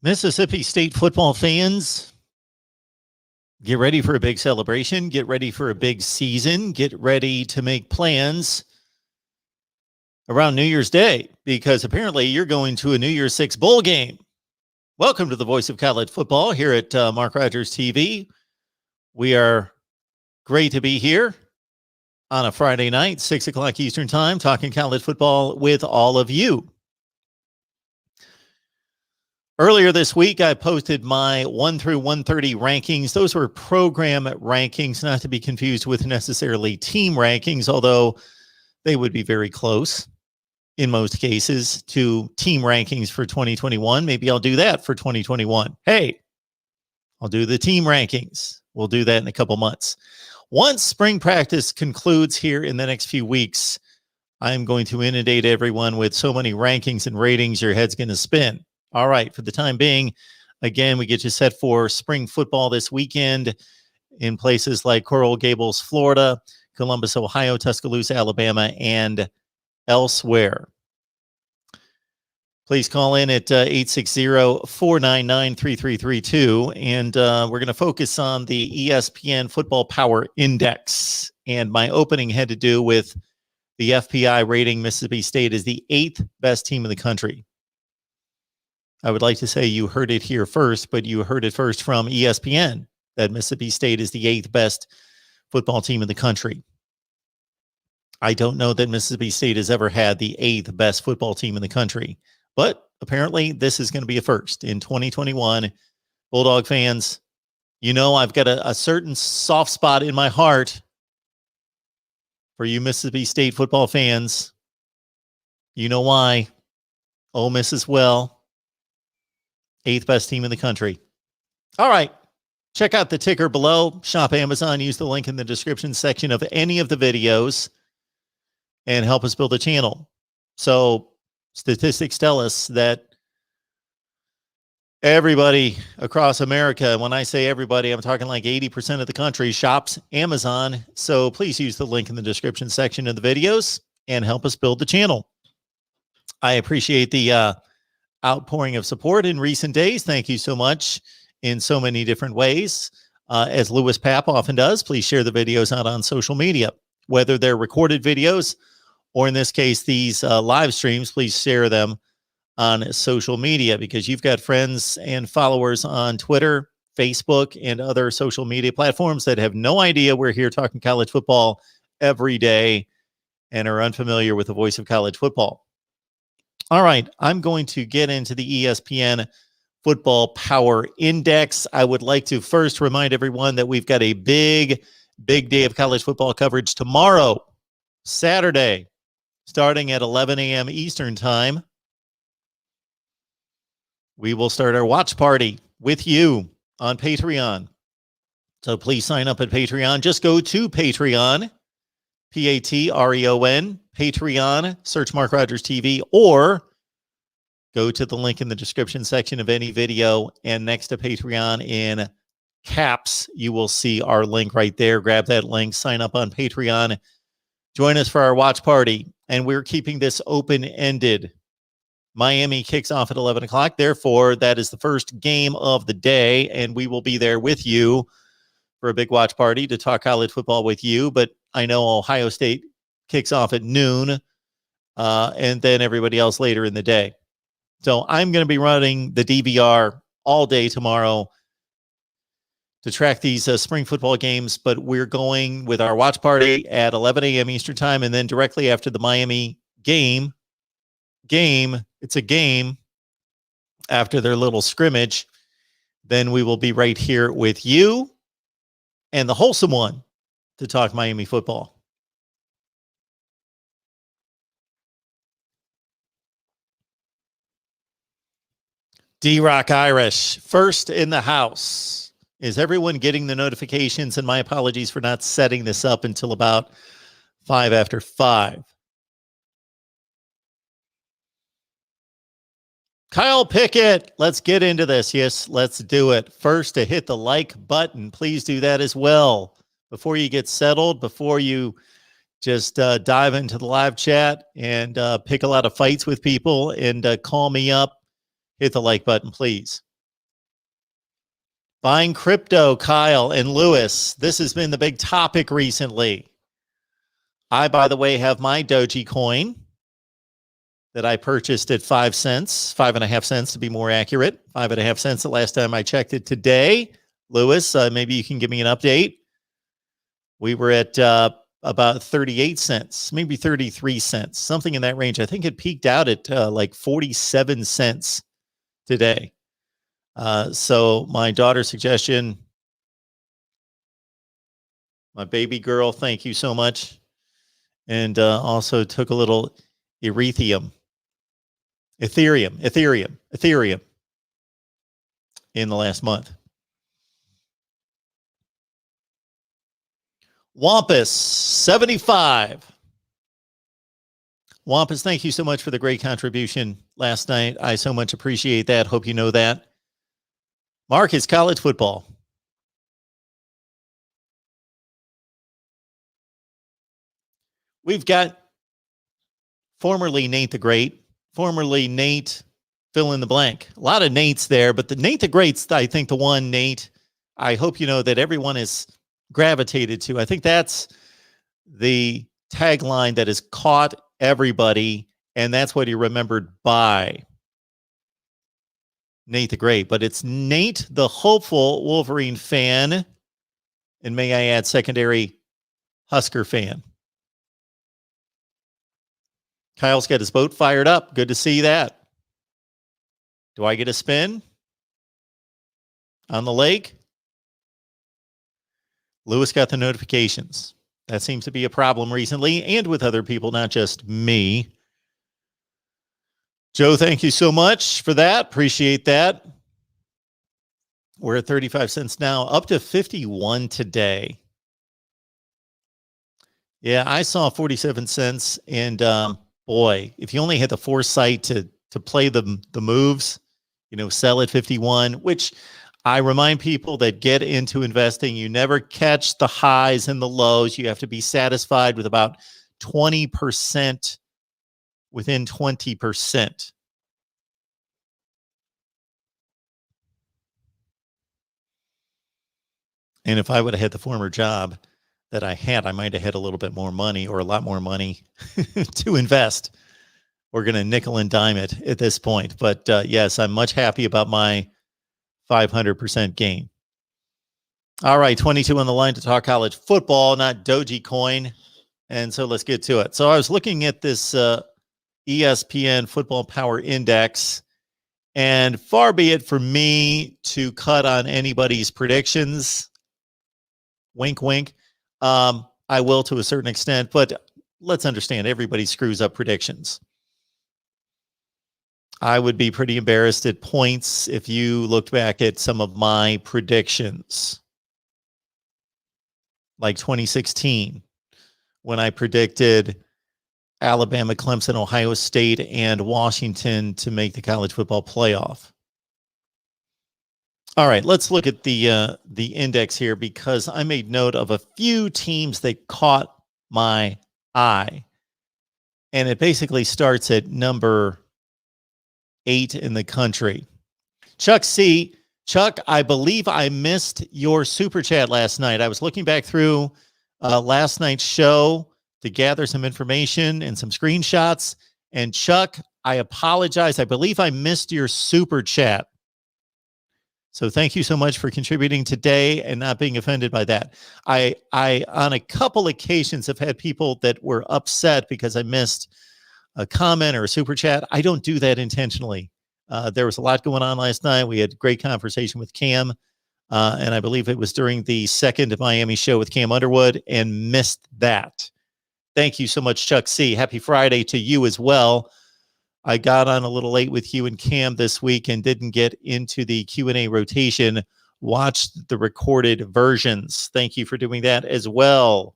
Mississippi State football fans, get ready for a big celebration. Get ready for a big season. Get ready to make plans around New Year's Day, because apparently you're going to a New Year's Six bowl game. Welcome to the Voice of College Football here at Mark Rogers TV. We are great to be here on a Friday night, 6 o'clock Eastern time, talking college football with all of you. Earlier this week, I posted my 1 through 130 rankings. Those were program rankings, not to be confused with necessarily team rankings, although they would be very close in most cases to team rankings for 2021. Maybe I'll do that for 2021. Hey, I'll do the team rankings. We'll do that in a couple months. Once spring practice concludes here in the next few weeks, I'm going to inundate everyone with so many rankings and ratings, your head's going to spin. All right, for the time being, again, we get you set for spring football this weekend in places like Coral Gables, Florida, Columbus, Ohio, Tuscaloosa, Alabama, and elsewhere. Please call in at 860-499-3332, and we're going to focus on the ESPN Football Power Index. And my opening had to do with the FPI rating. Mississippi State is the 8th best team in the country. I would like to say you heard it here first, but you heard it first from ESPN that Mississippi State is the 8th best football team in the country. I don't know that Mississippi State has ever had the 8th best football team in the country, but apparently this is going to be a first in 2021. Bulldog fans, you know I've got a certain soft spot in my heart for you Mississippi State football fans. You know why. Ole Miss as well. 8th best team in the country. All right. Check out the ticker below. Shop Amazon. Use the link in the description section of any of the videos and help us build a channel. So statistics tell us that everybody across America, when I say everybody, I'm talking like 80% of the country, shops Amazon. So please use the link in the description section of the videos and help us build the channel. I appreciate the outpouring of support in recent days. Thank you so much in so many different ways. As Lewis Papp often does, please share the videos out on social media, whether they're recorded videos or in this case, these live streams. Please share them on social media because you've got friends and followers on Twitter, Facebook, and other social media platforms that have no idea we're here talking college football every day and are unfamiliar with the voice of college football. All right, I'm going to get into the ESPN Football Power Index. I would like to first remind everyone that we've got a big day of college football coverage tomorrow, Saturday, starting at 11 a.m. Eastern time. We will start our watch party with you on Patreon. So please sign up at Patreon. Just go to Patreon, Patreon, Patreon, search Mark Rogers TV, or go to the link in the description section of any video, and next to Patreon in caps, you will see our link right there. Grab that link, sign up on Patreon, join us for our watch party, and we're keeping this open-ended. Miami kicks off at 11 o'clock. Therefore, that is the first game of the day, and we will be there with you for a big watch party to talk college football with you. But I know Ohio State kicks off at noon, and then everybody else later in the day. So I'm going to be running the DVR all day tomorrow to track these spring football games, but we're going with our watch party at 11 a.m. Eastern time, and then directly after the Miami game, it's a game after their little scrimmage, then we will be right here with you and the wholesome one to talk Miami football. D-Rock Irish, first in the house. Is everyone getting the notifications? And my apologies for not setting this up until about 5 after 5. Kyle Pickett, let's get into this. Yes, let's do it. First, to hit the like button. Please do that as well. Before you get settled, before you just dive into the live chat and pick a lot of fights with people and call me up, hit the like button, please. Buying crypto, Kyle and Lewis. This has been the big topic recently. I, by the way, have my Doji coin that I purchased at 5 cents, 5.5 cents to be more accurate. 5.5 cents the last time I checked it today. Lewis, maybe you can give me an update. We were at about 38 cents, maybe 33 cents, something in that range. I think it peaked out at like 47 cents today. So my daughter's suggestion, my baby girl, thank you so much. And also took a little Ethereum in the last month. Wampus 75. Wampus, thank you so much for the great contribution last night. I so much appreciate that. Hope you know that. Mark, it's college football. We've got formerly Nate the Great, formerly Nate fill in the blank. A lot of Nates there, but the Nate the Great's, I think, the one, Nate, I hope you know that everyone is gravitated to. I think that's the tagline that has caught everybody, and that's what he remembered by Nate the Great. But it's Nate the hopeful Wolverine fan, and may I add, secondary Husker fan. Kyle's got his boat fired up. Good to see that. Do I get a spin on the lake? Lewis got the notifications. That seems to be a problem recently and with other people, not just me. Joe, thank you so much for that. Appreciate that. We're at 35 cents now, up to 51 today. Yeah, I saw 47 cents. And boy, if you only had the foresight to play the moves, you know, sell at 51, which I remind people that get into investing, you never catch the highs and the lows. You have to be satisfied with about 20%, within 20%. And if I would have had the former job that I had, I might have had a little bit more money, or a lot more money to invest. We're going to nickel and dime it at this point. But yes, I'm much happy about my 500% gain. All right, 22 on the line to talk college football, not Doji coin. And so let's get to it. So I was looking at this ESPN Football Power Index, and far be it for me to cut on anybody's predictions. Wink, wink. I will to a certain extent, but let's understand, everybody screws up predictions. I would be pretty embarrassed at points if you looked back at some of my predictions. Like 2016, when I predicted Alabama, Clemson, Ohio State, and Washington to make the college football playoff. All right, let's look at the index here, because I made note of a few teams that caught my eye. And it basically starts at number 8 in the country. Chuck C. Chuck, I believe I missed your super chat last night. I was looking back through last night's show to gather some information and some screenshots. And Chuck, I apologize. I believe I missed your super chat. So thank you so much for contributing today and not being offended by that. I on a couple occasions have had people that were upset because I missed a comment or a super chat. I don't do that intentionally. There was a lot going on last night. We had a great conversation with Cam, and I believe it was during the second Miami show with Cam Underwood, and missed that. Thank you so much, Chuck C. Happy Friday to you as well. I got on a little late with you and Cam this week and didn't get into the Q&A rotation. Watched the recorded versions. Thank you for doing that as well.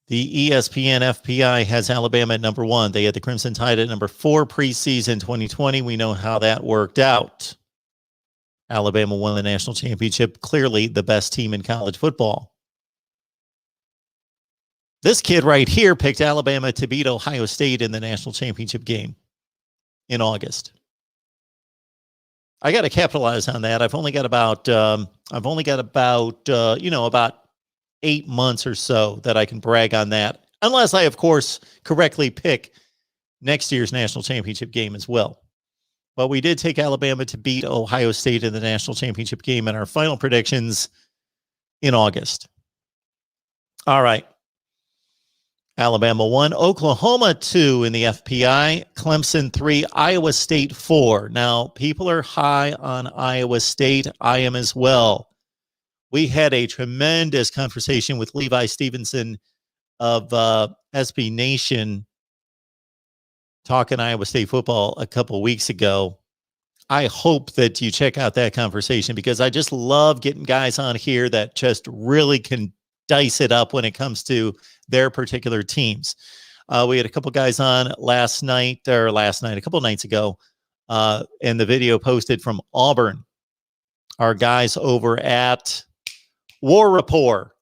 The ESPN FPI has Alabama at number 1. They had the Crimson Tide at number 4 preseason 2020. We know how that worked out. Alabama won the national championship, clearly the best team in college football. This kid right here picked Alabama to beat Ohio State in the national championship game in August. I got to capitalize on that. I've only got about about 8 months or so that I can brag on that, unless I, of course, correctly pick next year's national championship game as well. But we did take Alabama to beat Ohio State in the national championship game in our final predictions in August. All right. Alabama 1, Oklahoma 2 in the FPI, Clemson 3, Iowa State 4. Now, people are high on Iowa State. I am as well. We had a tremendous conversation with Levi Stevenson of SB Nation talking Iowa State football a couple weeks ago. I hope that you check out that conversation because I just love getting guys on here that just really can dice it up when it comes to their particular teams. We had a couple guys on a couple nights ago, and the video posted from Auburn. Our guys over at War Rapport.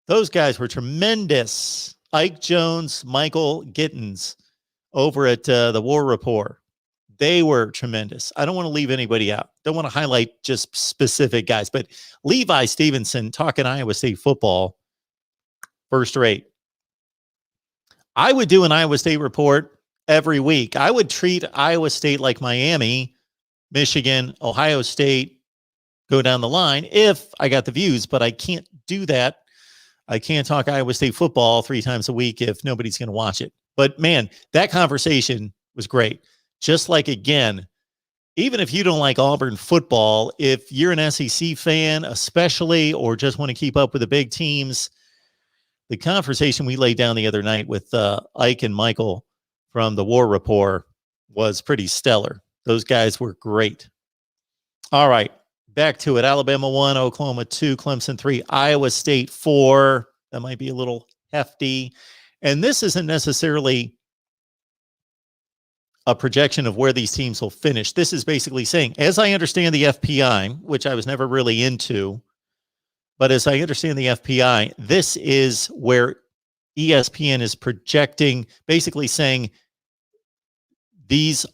Those guys were tremendous. Ike Jones, Michael Gittins over at the War Rapport. They were tremendous. I don't want to leave anybody out. Don't want to highlight just specific guys, but Levi Stevenson talking Iowa State football, first rate. I would do an Iowa State report every week. I would treat Iowa State like Miami, Michigan, Ohio State, go down the line if I got the views, but I can't do that. I can't talk Iowa State football 3 times a week if nobody's going to watch it. But man, that conversation was great. Just like, again, even if you don't like Auburn football, if you're an SEC fan, especially, or just want to keep up with the big teams, the conversation we laid down the other night with Ike and Michael from the War Rapport was pretty stellar. Those guys were great. All right, back to it. Alabama 1, Oklahoma 2, Clemson 3, Iowa State 4. That might be a little hefty. And this isn't necessarily a projection of where these teams will finish. This is basically saying, as I understand the FPI, which I was never really into, but as I understand the FPI, this is where ESPN is projecting, basically saying these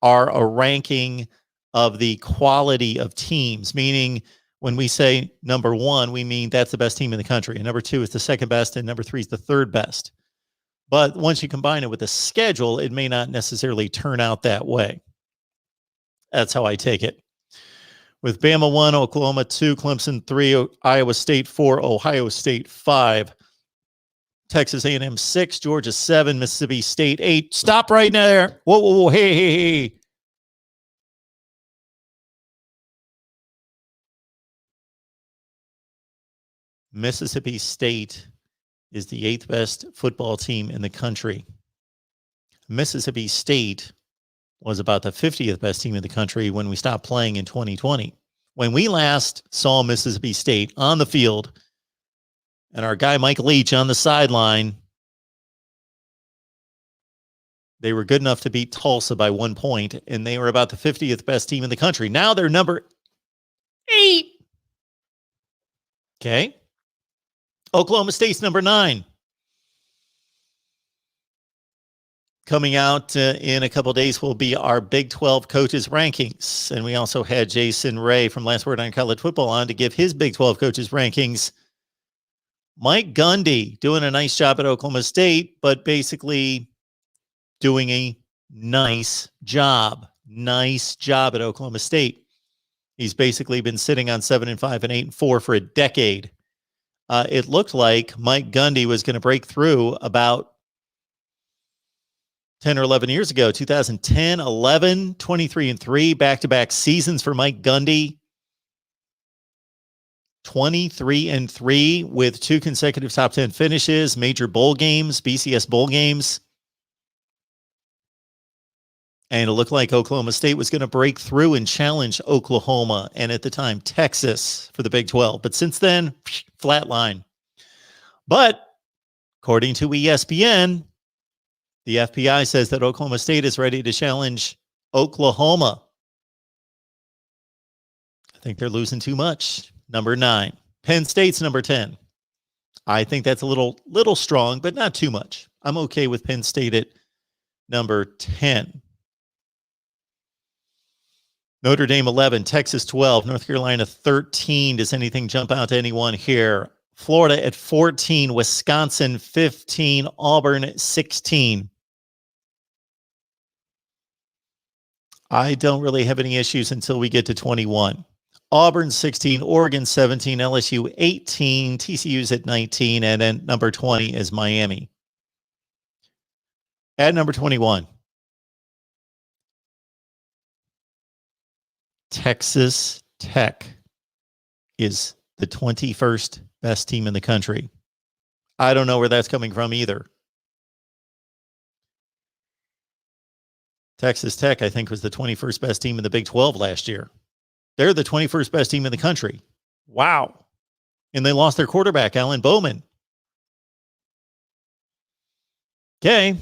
are a ranking of the quality of teams, meaning when we say number 1, we mean that's the best team in the country, and number 2 is the second best, and number 3 is the third best. But once you combine it with the schedule, it may not necessarily turn out that way. That's how I take it. With Bama 1, Oklahoma 2, Clemson 3, Iowa State 4, Ohio State 5, Texas A&M 6, Georgia 7, Mississippi State 8. Stop right there. Whoa, whoa, whoa. Hey. Mississippi State is the 8th best football team in the country. Mississippi State was about the 50th best team in the country when we stopped playing in 2020. When we last saw Mississippi State on the field and our guy Mike Leach on the sideline, they were good enough to beat Tulsa by 1 point, and they were about the 50th best team in the country. Now they're number 8. Okay. Oklahoma State's number 9. Coming out in a couple of days will be our Big 12 coaches rankings. And we also had Jason Ray from Last Word on College Football on to give his Big 12 coaches rankings. Mike Gundy doing a nice job at Oklahoma State, but basically doing a nice job. Nice job at Oklahoma State. He's basically been sitting on 7-5 and 8-4 for a decade. It looked like Mike Gundy was going to break through about 10 or 11 years ago, 2010, 11, 23-3, back-to-back seasons for Mike Gundy. 23-3 with 2 consecutive top 10 finishes, major bowl games, BCS bowl games. And it looked like Oklahoma State was going to break through and challenge Oklahoma and at the time Texas for the Big 12. But since then, flatline. But according to ESPN, the FPI says that Oklahoma State is ready to challenge Oklahoma. I think they're losing too much. Number 9. Penn State's number 10. I think that's a little strong, but not too much. I'm okay with Penn State at number 10. Notre Dame 11, Texas 12, North Carolina 13. Does anything jump out to anyone here? Florida at 14, Wisconsin 15, Auburn 16. I don't really have any issues until we get to 21. Auburn 16, Oregon 17, LSU 18, TCU's at 19, and then number 20 is Miami. At number 21, Texas Tech is the 21st best team in the country. I don't know where that's coming from either. Texas Tech, I think, was the 21st best team in the Big 12 last year. They're the 21st best team in the country. Wow. And they lost their quarterback, Alan Bowman. Okay.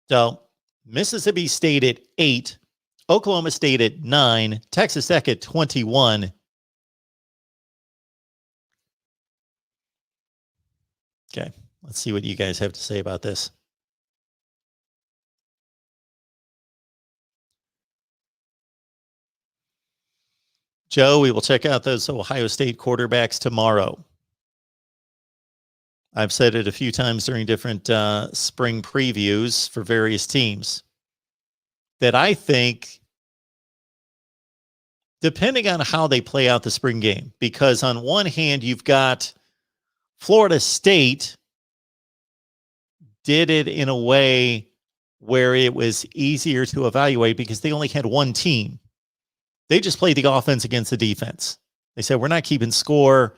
So Mississippi State at 8, Oklahoma State at 9, Texas Tech at 21. Okay, let's see what you guys have to say about this. Joe, we will check out those Ohio State quarterbacks tomorrow. I've said it a few times during different spring previews for various teams that I think, depending on how they play out the spring game, because on one hand, you've got Florida State did it in a way where it was easier to evaluate because they only had one team. They just played the offense against the defense. They said, we're not keeping score.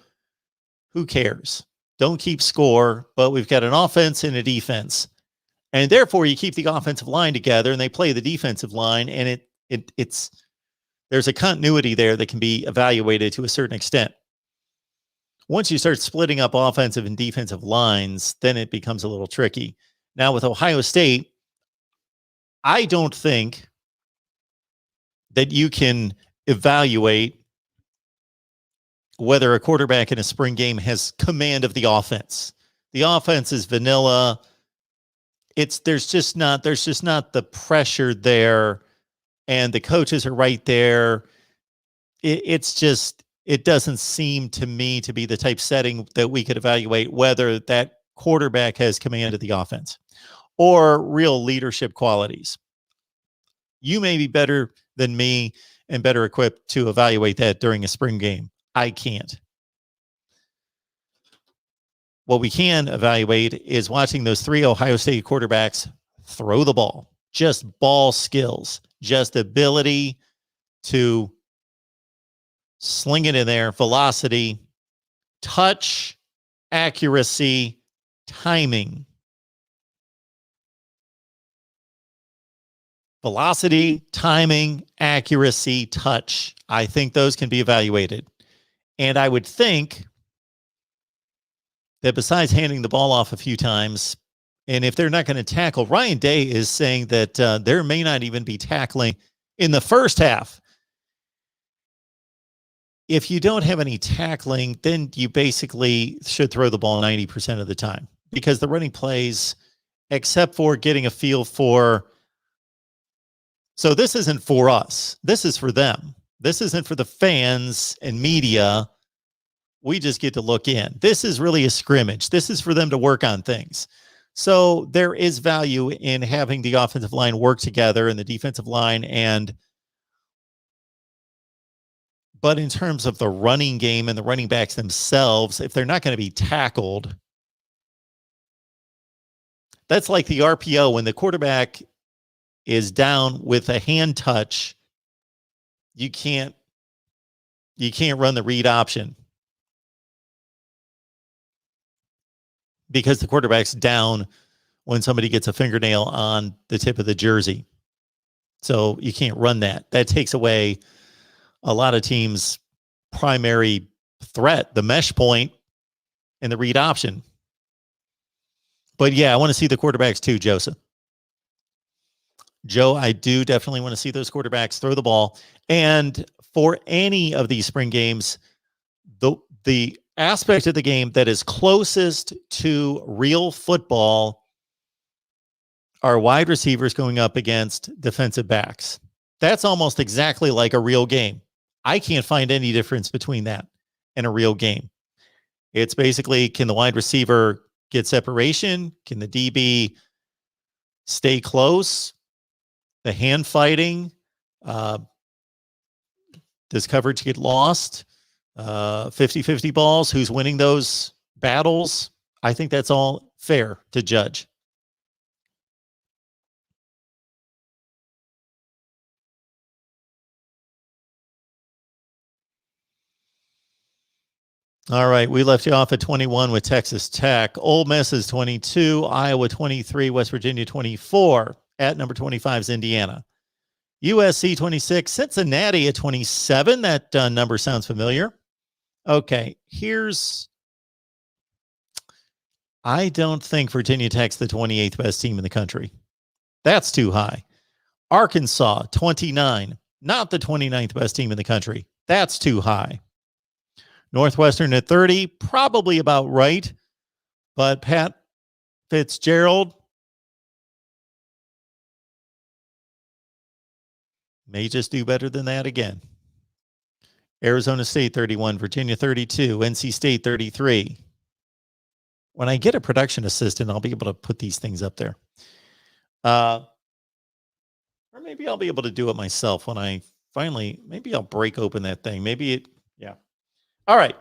Who cares? Don't keep score, but we've got an offense and a defense. And therefore, you keep the offensive line together and they play the defensive line, and it's there's a continuity there that can be evaluated to a certain extent. Once you start splitting up offensive and defensive lines, then it becomes a little tricky. Now, with Ohio State, I don't think that you can evaluate whether a quarterback in a spring game has command of the offense. The offense is vanilla. There's just not the pressure there, and the coaches are right there. It doesn't seem to me to be the type setting that we could evaluate whether that quarterback has command of the offense or real leadership qualities. You may be better than me and better equipped to evaluate that during a spring game. I can't. What we can evaluate is watching those three Ohio State quarterbacks throw the ball. Just ball skills, just ability to sling it in there, velocity, touch, accuracy, timing. Velocity, timing, accuracy, touch. I think those can be evaluated. And I would think that besides handing the ball off a few times, and if they're not going to tackle, Ryan Day is saying that there may not even be tackling in the first half. If you don't have any tackling, then you basically should throw the ball 90% of the time, because the running plays, except for getting a feel for, so this isn't for us. This is for them. This isn't for the fans and media. We just get to look in. This is really a scrimmage. This is for them to work on things. So there is value in having the offensive line work together and the defensive line. But in terms of the running game and the running backs themselves, if they're not going to be tackled, that's like the RPO when the quarterback is down with a hand touch. You can't run the read option because the quarterback's down when somebody gets a fingernail on the tip of the jersey. So you can't run that. That takes away a lot of teams' primary threat, the mesh point and the read option. But yeah, I want to see the quarterbacks too, Joseph. Joe, I do definitely want to see those quarterbacks throw the ball. And for any of these spring games, the aspect of the game that is closest to real football are wide receivers going up against defensive backs. That's almost exactly like a real game. I can't find any difference between that and a real game. It's basically, can the wide receiver get separation? Can the DB stay close? The hand fighting, does coverage get lost? 50-50 balls, who's winning those battles? I think that's all fair to judge. All right, we left you off at 21 with Texas Tech. Ole Miss is 22, Iowa 23, West Virginia 24. At number 25 is Indiana. USC 26, Cincinnati at 27. That number sounds familiar. Okay, I don't think Virginia Tech's the 28th best team in the country. That's too high. Arkansas 29, not the 29th best team in the country. That's too high. Northwestern at 30, probably about right. But Pat Fitzgerald may just do better than that again. Arizona State 31, Virginia 32, NC State 33. When I get a production assistant, I'll be able to put these things up there. Or maybe I'll be able to do it myself when I finally, maybe I'll break open that thing. Yeah. All right.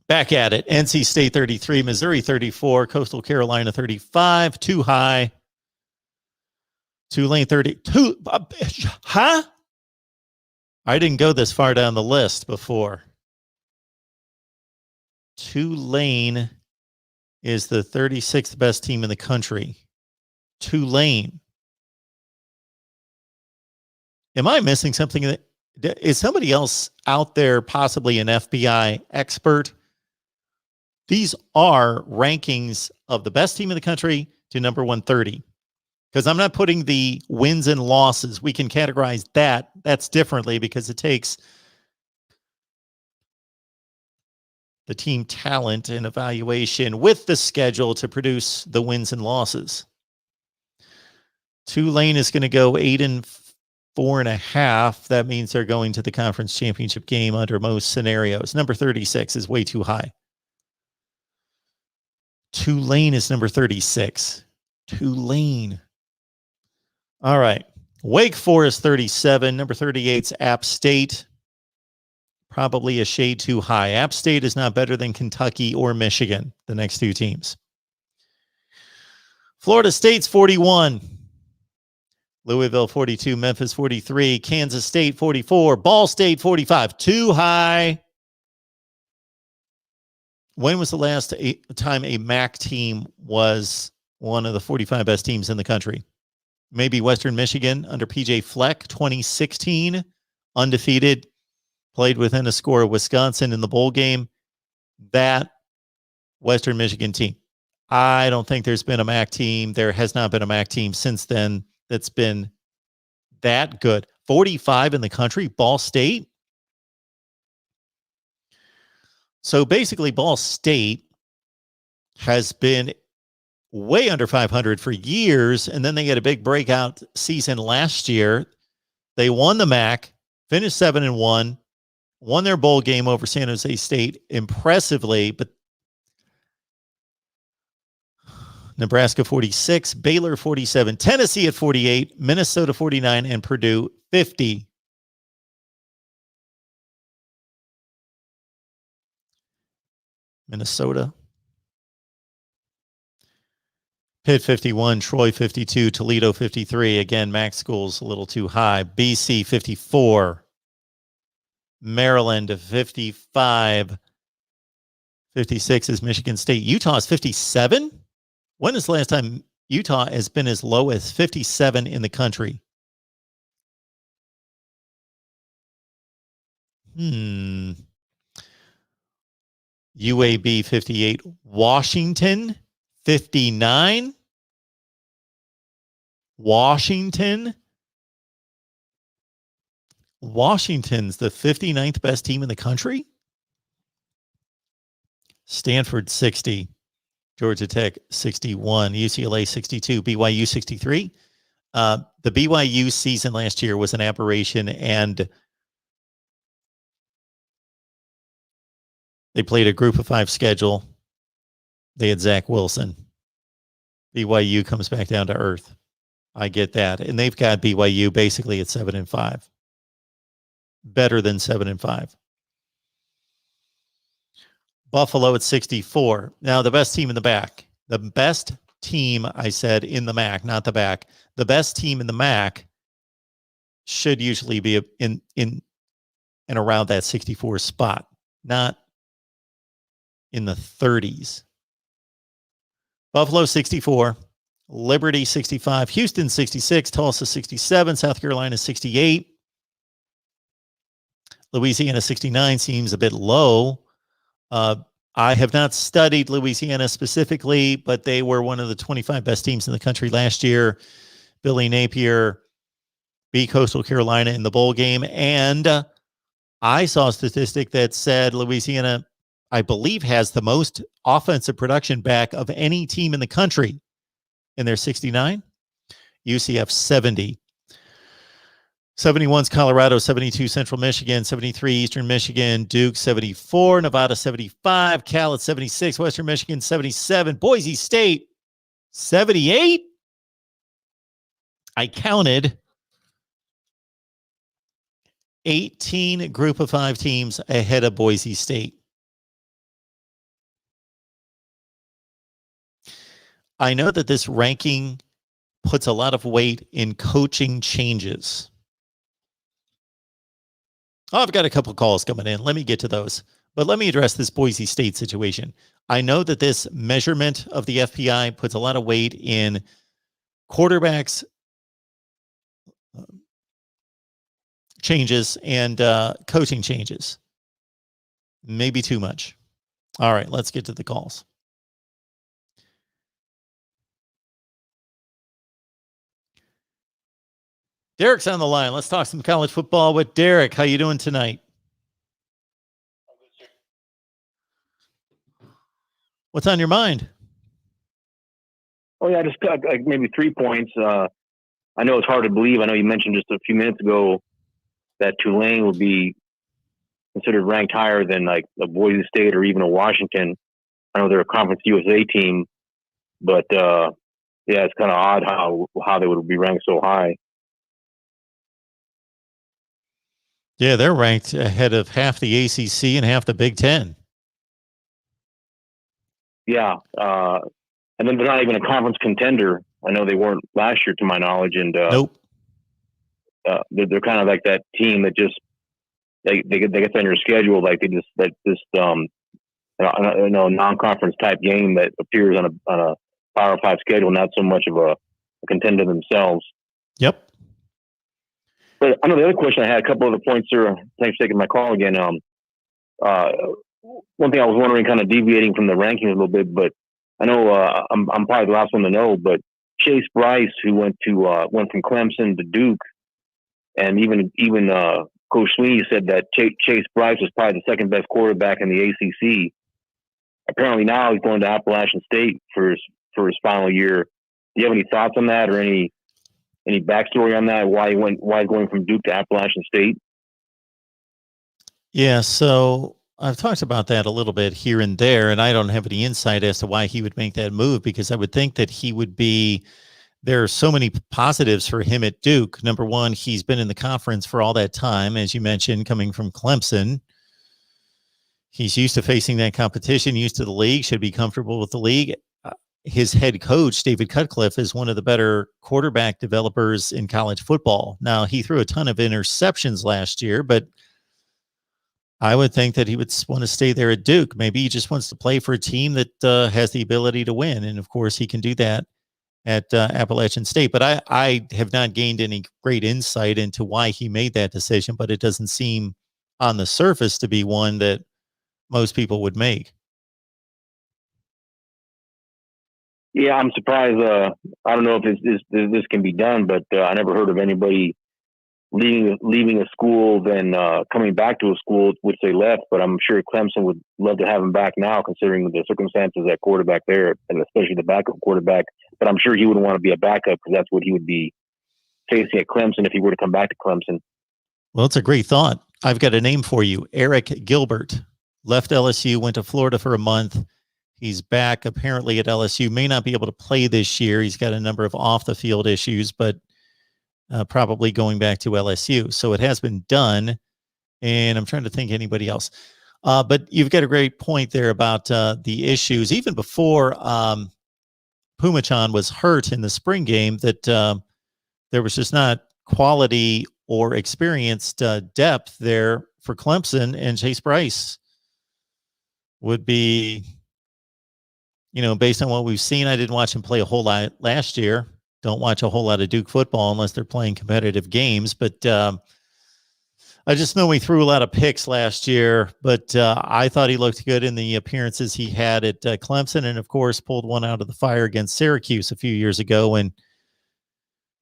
Back at it. NC State 33, Missouri 34, Coastal Carolina 35, too high. Tulane 32. Huh? I didn't go this far down the list before. Tulane is the 36th best team in the country. Tulane. Am I missing something? Is somebody else out there possibly an FPI expert? These are rankings of the best team in the country to number 130. Because I'm not putting the wins and losses. We can categorize that's differently because it takes the team talent and evaluation with the schedule to produce the wins and losses. Tulane is going to go 8-4.5. That means they're going to the conference championship game under most scenarios. Number 36 is way too high. Tulane is number 36. Tulane. All right. Wake Forest 37. Number 38 is App State. Probably a shade too high. App State is not better than Kentucky or Michigan, the next two teams. Florida State's 41. Louisville 42. Memphis 43. Kansas State 44. Ball State 45. Too high. When was the last time a MAC team was one of the 45 best teams in the country? Maybe Western Michigan under PJ Fleck, 2016, undefeated, played within a score of Wisconsin in the bowl game. That Western Michigan team. I don't think there's been a MAC team. There has not been a MAC team since then that's been that good. 45 in the country, Ball State. So basically, Ball State has been way under 500 for years, and then they get a big breakout season last year. They won the MAC, finished 7-1, won their bowl game over San Jose State impressively, but Nebraska 46, Baylor 47, Tennessee at 48, Minnesota 49, and Purdue 50. Minnesota. Pitt 51, Troy 52, Toledo 53. Again, MAC schools a little too high. BC 54, Maryland 55, 56 is Michigan State. Utah is 57. When is the last time Utah has been as low as 57 in the country? UAB 58, Washington 59. Washington's the 59th best team in the country? Stanford 60, Georgia Tech 61, UCLA 62, BYU 63. The BYU season last year was an aberration, and they played a group of 5 schedule. They had Zach Wilson. BYU comes back down to earth. I get that. And they've got BYU basically at 7-5. Better than 7-5. Buffalo at 64. Now, the best team in the back. The best team, I said, in the MAC, not the back. The best team in the MAC should usually be in and around that 64 spot, not in the 30s. Buffalo 64, Liberty 65, Houston 66, Tulsa 67, South Carolina 68. Louisiana 69 seems a bit low. I have not studied Louisiana specifically, but they were one of the 25 best teams in the country last year. Billy Napier beat Coastal Carolina in the bowl game. And I saw a statistic that said Louisiana, I believe, has the most offensive production back of any team in the country. And they're 69. UCF 70. 71's Colorado, 72 Central Michigan, 73 Eastern Michigan, Duke 74, Nevada 75, Cal at 76, Western Michigan 77, Boise State 78. I counted 18 group of 5 teams ahead of Boise State. I know that this ranking puts a lot of weight in coaching changes. Oh, I've got a couple of calls coming in. Let me get to those. But let me address this Boise State situation. I know that this measurement of the FPI puts a lot of weight in quarterbacks changes and coaching changes. Maybe too much. All right, let's get to the calls. Derek's on the line. Let's talk some college football with Derek. How you doing tonight? What's on your mind? Oh, yeah, just like maybe 3 points. I know it's hard to believe. I know you mentioned just a few minutes ago that Tulane would be considered ranked higher than like a Boise State or even a Washington. I know they're a Conference USA team, but yeah, it's kind of odd how they would be ranked so high. Yeah, they're ranked ahead of half the ACC and half the Big Ten. Yeah, and then they're not even a conference contender. I know they weren't last year, to my knowledge, and nope. They're kind of like that team that just they get on your schedule, like non-conference type game that appears on a Power 5 schedule, not so much of a contender themselves. Yep. But I know the other question I had, a couple other points, sir. Thanks for taking my call again. One thing I was wondering, kind of deviating from the rankings a little bit, but I know I'm probably the last one to know, but Chase Bryce, who went from Clemson to Duke, and even Coach Sweeney said that Chase Bryce was probably the second best quarterback in the ACC. Apparently now he's going to Appalachian State for his final year. Do you have any thoughts on that, or any backstory on that? Why he's going from Duke to Appalachian State? Yeah, so I've talked about that a little bit here and there, and I don't have any insight as to why he would make that move, because I would think that he would be. There are so many positives for him at Duke. Number one, he's been in the conference for all that time, as you mentioned, coming from Clemson. He's used to facing that competition, used to the league, should be comfortable with the league. His head coach, David Cutcliffe, is one of the better quarterback developers in college football. Now, he threw a ton of interceptions last year, but I would think that he would want to stay there at Duke. Maybe he just wants to play for a team that has the ability to win. And, of course, he can do that at Appalachian State. But I have not gained any great insight into why he made that decision, but it doesn't seem on the surface to be one that most people would make. Yeah, I'm surprised. I don't know if this can be done, but I never heard of anybody leaving a school than coming back to a school which they left. But I'm sure Clemson would love to have him back now, considering the circumstances at quarterback there, and especially the backup quarterback. But I'm sure he wouldn't want to be a backup because that's what he would be facing at Clemson if he were to come back to Clemson. Well, it's a great thought. I've got a name for you. Eric Gilbert left LSU, went to Florida for a month. He's back apparently at LSU. May not be able to play this year. He's got a number of off the field issues, but probably going back to LSU. So it has been done. And I'm trying to think anybody else. But you've got a great point there about the issues. Even before Pumachan was hurt in the spring game, that there was just not quality or experienced depth there for Clemson, and Chase Bryce would be, based on what we've seen. I didn't watch him play a whole lot last year. Don't watch a whole lot of Duke football unless they're playing competitive games. But I just know he threw a lot of picks last year, but I thought he looked good in the appearances he had at Clemson, and of course pulled one out of the fire against Syracuse a few years ago when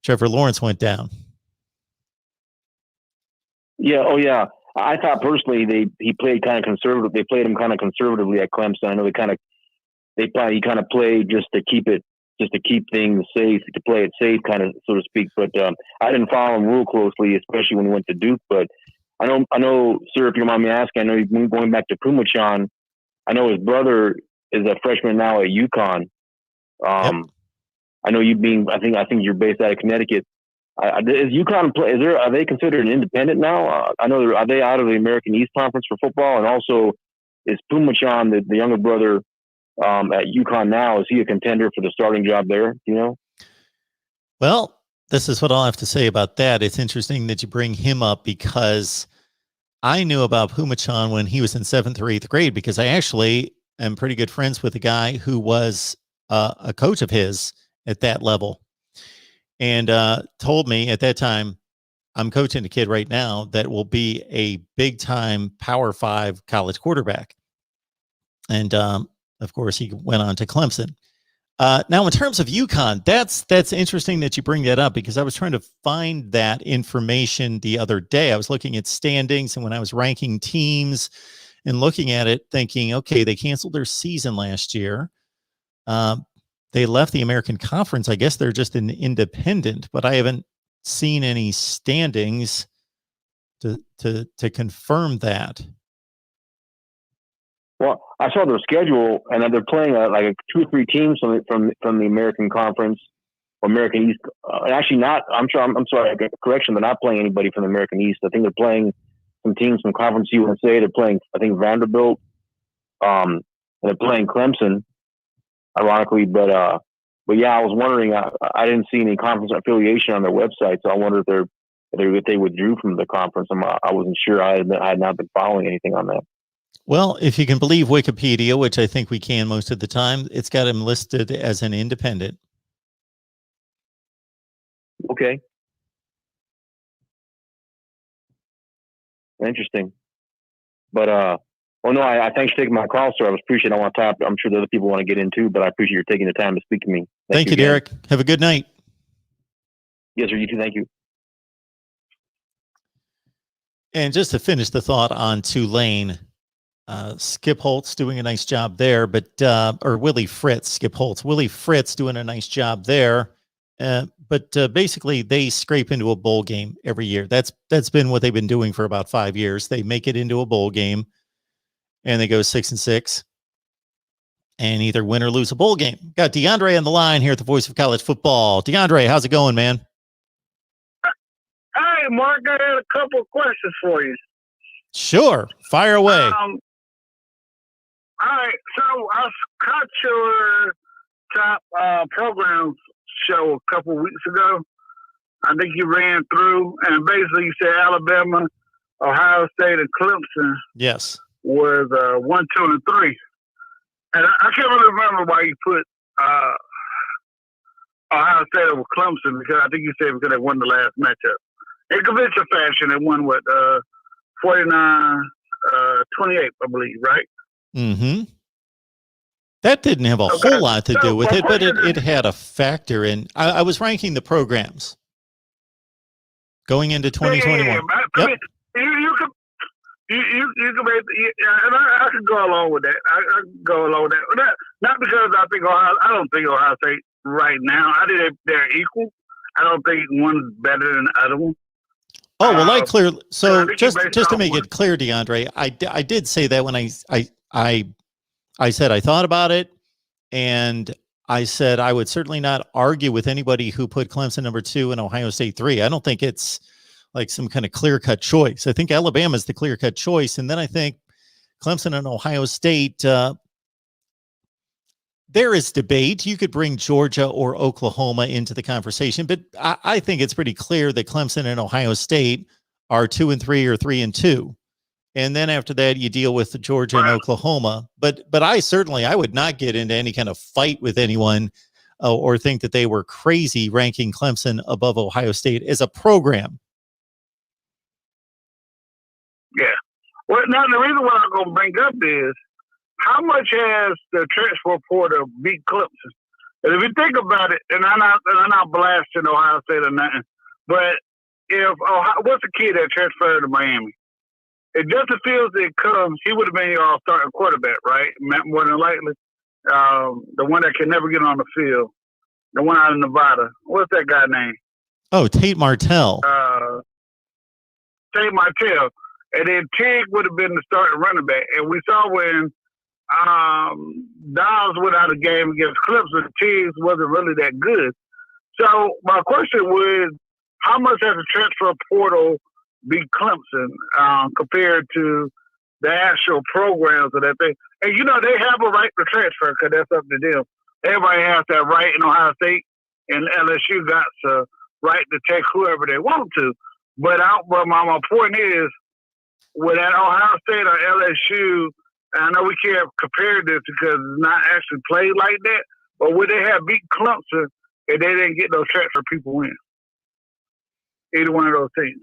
Trevor Lawrence went down. Yeah. Oh, yeah. I thought personally he played kind of conservative. They played him kind of conservatively at Clemson. I know he kind of played just to keep things safe, to play it safe, kind of, so to speak. But I didn't follow him real closely, especially when he went to Duke. But I know, sir, if you don't mind me asking, I know he's been going back to Pumachan. I know his brother is a freshman now at UConn. Yep. I know you being, I think you're based out of Connecticut. Is UConn are they considered an independent now? I know are they out of the American East Conference for football? And also, is Pumachan, the younger brother, at UConn now, is he a contender for the starting job there? Do you know? Well, this is what I'll have to say about that. It's interesting that you bring him up because I knew about Pumachan when he was in 7th or 8th grade, because I actually am pretty good friends with a guy who was a coach of his at that level, and told me at that time, I'm coaching a kid right now that will be a big time Power 5 college quarterback. And of course, he went on to Clemson. Now, in terms of UConn, that's interesting that you bring that up, because I was trying to find that information the other day. I was looking at standings, and when I was ranking teams and looking at it, thinking, okay, they canceled their season last year. They left the American Conference. I guess they're just an independent, but I haven't seen any standings to confirm that. Well, I saw their schedule, and they're playing like 2 or 3 teams from the American Conference or American East. Actually, not. I'm sorry. I get the correction. They're not playing anybody from the American East. I think they're playing some teams from Conference USA. They're playing, I think, Vanderbilt. And they're playing Clemson, ironically. But yeah, I was wondering. I didn't see any conference affiliation on their website, so I wonder if they withdrew from the conference. I wasn't sure. I had not been following anything on that. Well, if you can believe Wikipedia, which I think we can most of the time, it's got him listed as an independent. Okay. Interesting. But, no, I thanks for taking my call, sir. I appreciate it. I want to talk. I'm sure the other people want to get into, but I appreciate you taking the time to speak to me. Thank you, Derek. Have a good night. Yes, sir. You too. Thank you. And just to finish the thought on Tulane, Skip Holtz doing a nice job there, but or Willie Fritz, Skip Holtz, Willie Fritz doing a nice job there. But basically, they scrape into a bowl game every year. That's been what they've been doing for about 5 years. They make it into a bowl game, and they go 6-6, and either win or lose a bowl game. Got DeAndre on the line here at the Voice of College Football. DeAndre, how's it going, man? Hey, Mark, I had a couple of questions for you. Sure, fire away. All right, so I caught your top programs show a couple of weeks ago. I think you ran through, and basically you said Alabama, Ohio State, and Clemson. Yes. Was 1, 2, and 3. And I can't really remember why you put Ohio State over Clemson, because I think you said because they won the last matchup. In conventional fashion, they won 49-28, I believe, right? Mm-hmm. That didn't have a whole lot to do with it, but it had a factor in. I was ranking the programs. going into 2021. Yeah. I mean, you could. You make, and I could go along with that. I could go along with that. Not because I don't think Ohio State right now. I think they're equal. I don't think one's better than the other one. Oh, well, I clearly. So just to make it clear, DeAndre, I did say that when I said I thought about it, and I said I would certainly not argue with anybody who put Clemson number 2 and Ohio State 3. I don't think it's like some kind of clear-cut choice. I think Alabama is the clear-cut choice, and then I think Clemson and Ohio State. There is debate. You could bring Georgia or Oklahoma into the conversation, but I think it's pretty clear that Clemson and Ohio State are 2 and 3 or 3 and 2. And then after that, you deal with Georgia and Oklahoma. But I would not get into any kind of fight with anyone or think that they were crazy ranking Clemson above Ohio State as a program. Yeah. Well, now the reason why I'm going to bring up is how much has the transfer portal beat Clemson? And if you think about it, and I'm not blasting Ohio State or nothing, but what's the kid that transferred to Miami? If Justin Fields did come, he would have been your starting quarterback, right? More than likely. The one that can never get on the field. The one out of Nevada. What's that guy's name? Oh, Tate Martell. Tate Martell. And then Tig would have been the starting running back. And we saw when Dawes went out of the game against Clemson, Tiggs wasn't really that good. So my question was, how much has the transfer portal beat Clemson compared to the actual programs of that thing? And, they have a right to transfer because that's up to them. Everybody has that right in Ohio State, and LSU got the right to take whoever they want to. But my point is, with that Ohio State or LSU, I know we can't compare this because it's not actually played like that, but would they have beat Clemson if they didn't get those transfer people in? Either one of those teams.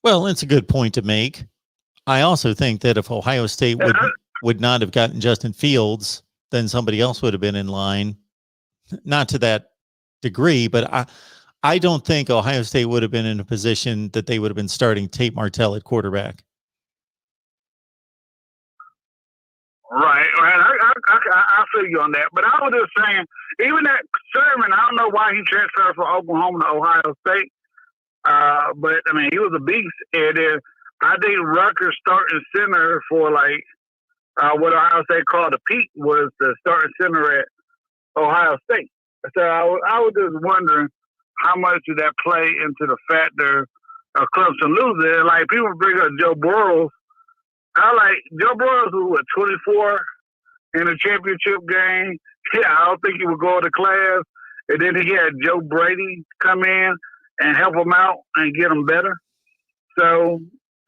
Well, it's a good point to make. I also think that if Ohio State would not have gotten Justin Fields, then somebody else would have been in line. Not to that degree, but I don't think Ohio State would have been in a position that they would have been starting Tate Martell at quarterback. Right. I feel you on that. But I was just saying, even that Sermon, I don't know why he transferred from Oklahoma to Ohio State. But, I mean, he was a beast. And I think Rutgers starting center for, what Ohio State called a peak was the starting center at Ohio State. So I was just wondering how much did that play into the factor of Clemson losing. Like, people bring up Joe Burrows. Joe Burrows was 24 in a championship game. Yeah, I don't think he would go to class. And then he had Joe Brady come in and help him out and get him better. So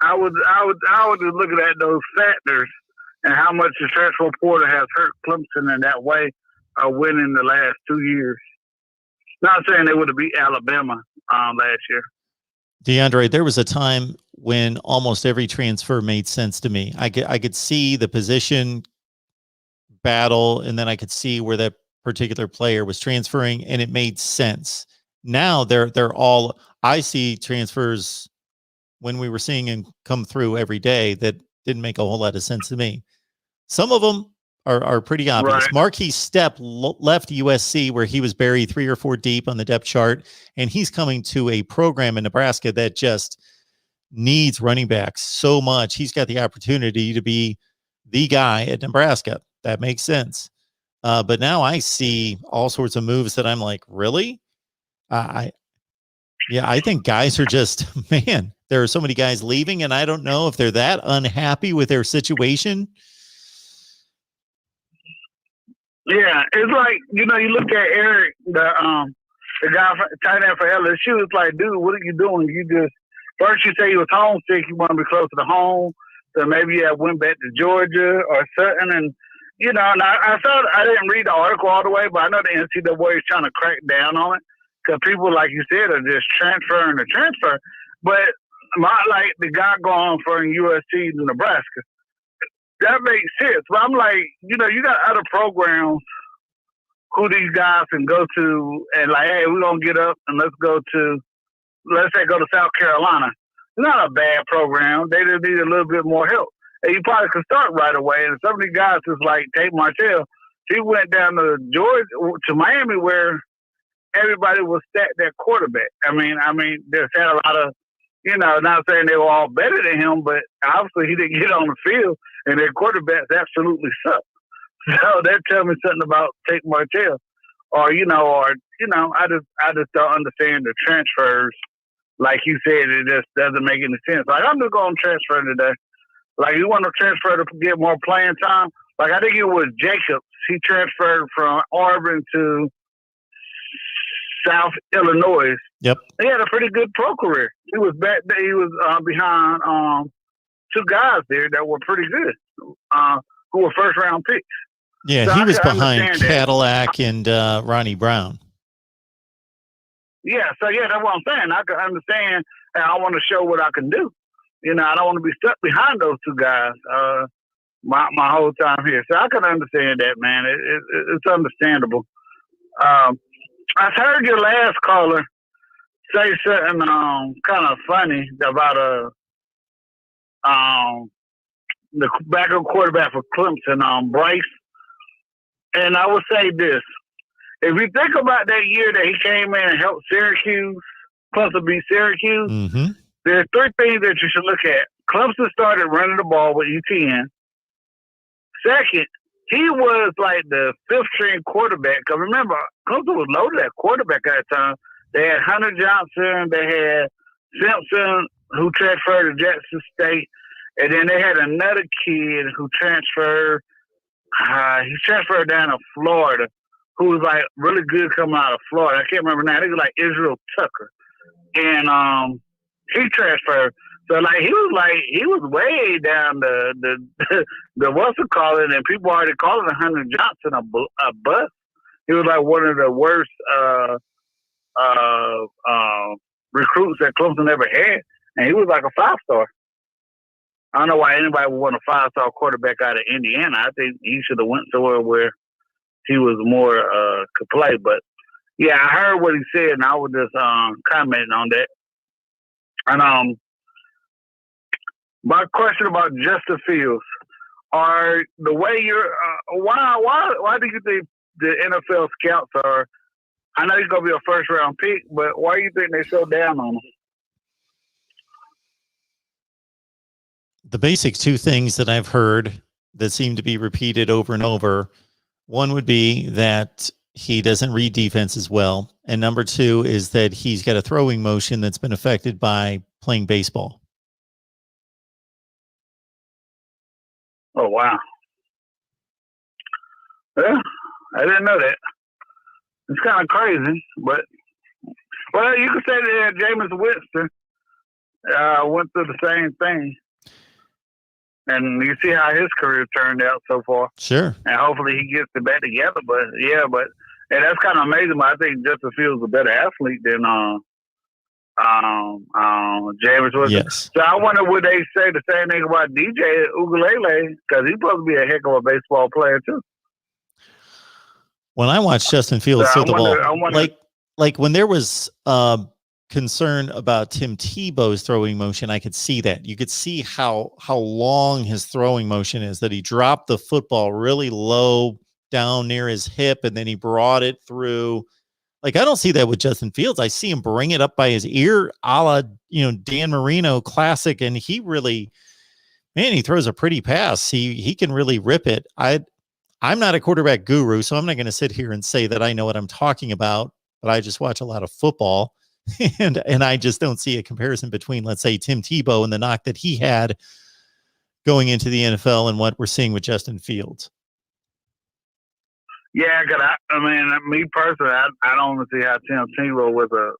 I was just looking at those factors and how much the transfer portal has hurt Clemson in that way of winning the last 2 years. Not saying they would have beat Alabama last year. DeAndre, there was a time when almost every transfer made sense to me. I could see the position battle, and then I could see where that particular player was transferring, and it made sense. Now they're all, I see transfers when we were seeing them come through every day that didn't make a whole lot of sense to me. Some of them are pretty obvious. Right. Marquis Stepp left USC where he was buried 3 or 4 deep on the depth chart, and he's coming to a program in Nebraska that just needs running backs so much. He's got the opportunity to be the guy at Nebraska. That makes sense. But now I see all sorts of moves that I'm like, really? I think guys are just, man, there are so many guys leaving, and I don't know if they're that unhappy with their situation. Yeah, it's like, you look at Eric, the guy tight end for LSU. It's like, dude, what are you doing? You just, first you say you was homesick, you want to be closer to home, so maybe you went back to Georgia or something. And, and I didn't read the article all the way, but I know the NCAA is trying to crack down on it because people, like you said, are just transferring to transfer. But the guy going from USC to Nebraska, that makes sense. But I'm like, you got other programs who these guys can go to and hey, we're going to get up and let's go to let's say, go to South Carolina. It's not a bad program. They just need a little bit more help. And you probably could start right away. And some of these guys is like Tate Martell. He went down to Georgia, to Miami, where everybody was stacked at quarterback. I mean, there's had a lot of, not saying they were all better than him, but obviously he didn't get on the field, and their quarterbacks absolutely suck. So that tells me something about Tate Martell, I just don't understand the transfers. Like you said, it just doesn't make any sense. Like, I'm just going to transfer today. Like, you want to transfer to get more playing time? Like, I think it was Jacobs. He transferred from Auburn to South Illinois. Yep. He had a pretty good pro career. He was behind two guys there that were pretty good, who were first-round picks. Yeah, so he was behind Cadillac and Ronnie Brown. Yeah, so that's what I'm saying. I can understand, and I want to show what I can do. I don't want to be stuck behind those two guys my whole time here. So I can understand that, man. It's understandable. I heard your last caller say something kind of funny about the backup quarterback for Clemson, Bryce. And I would say this. If you think about that year that he came in and helped Syracuse, Clemson beat Syracuse, Mm-hmm. There's three things that you should look at. Clemson started running the ball with ETN. Second, he was like the fifth-string quarterback. Because remember, Clemson was loaded at quarterback at that time. They had Hunter Johnson. They had Simpson, who transferred to Jackson State. And then they had another kid who transferred. He transferred down to Florida, who was like really good coming out of Florida. I can't remember now. I think it was like Israel Tucker. And he transferred. So like he was way down the what's it called it, and people already calling Hunter Johnson a bust. He was like one of the worst recruits that Clemson ever had, and he was like a 5-star. I don't know why anybody would want a 5-star quarterback out of Indiana. I think he should have went somewhere where he was more could play. But yeah, I heard what he said, and I was just commenting on that. And my question about Justin Fields, are the way you're why do you think the NFL scouts are? I know he's gonna be a first-round pick, but why do you think they're so down on him? The basic two things that I've heard that seem to be repeated over and over. One would be that he doesn't read defenses well. And number two is that he's got a throwing motion that's been affected by playing baseball. Oh, wow. Yeah, I didn't know that. It's kind of crazy, but, well, you could say that Jameis Winston went through the same thing. And you see how his career turned out so far. Sure. And hopefully he gets it back together. But, and that's kind of amazing. But I think Justin Fields is a better athlete than Jameis Winston. Yes. So I wonder would they say the same thing about DJ Uiagalelei, because he's supposed to be a heck of a baseball player too. When I watched Justin Fields throw the ball, like when there was concern about Tim Tebow's throwing motion, I could see that. You could see how long his throwing motion is, that he dropped the football really low down near his hip and then he brought it through. Like, I don't see that with Justin Fields. I see him bring it up by his ear, a la, Dan Marino classic. And he really, man, he throws a pretty pass. He can really rip it. I'm not a quarterback guru, so I'm not going to sit here and say that I know what I'm talking about, but I just watch a lot of football. And I just don't see a comparison between, let's say, Tim Tebow and the knock that he had going into the NFL and what we're seeing with Justin Fields. Yeah, because I mean, me personally, I don't want to see how Tim Tebow was a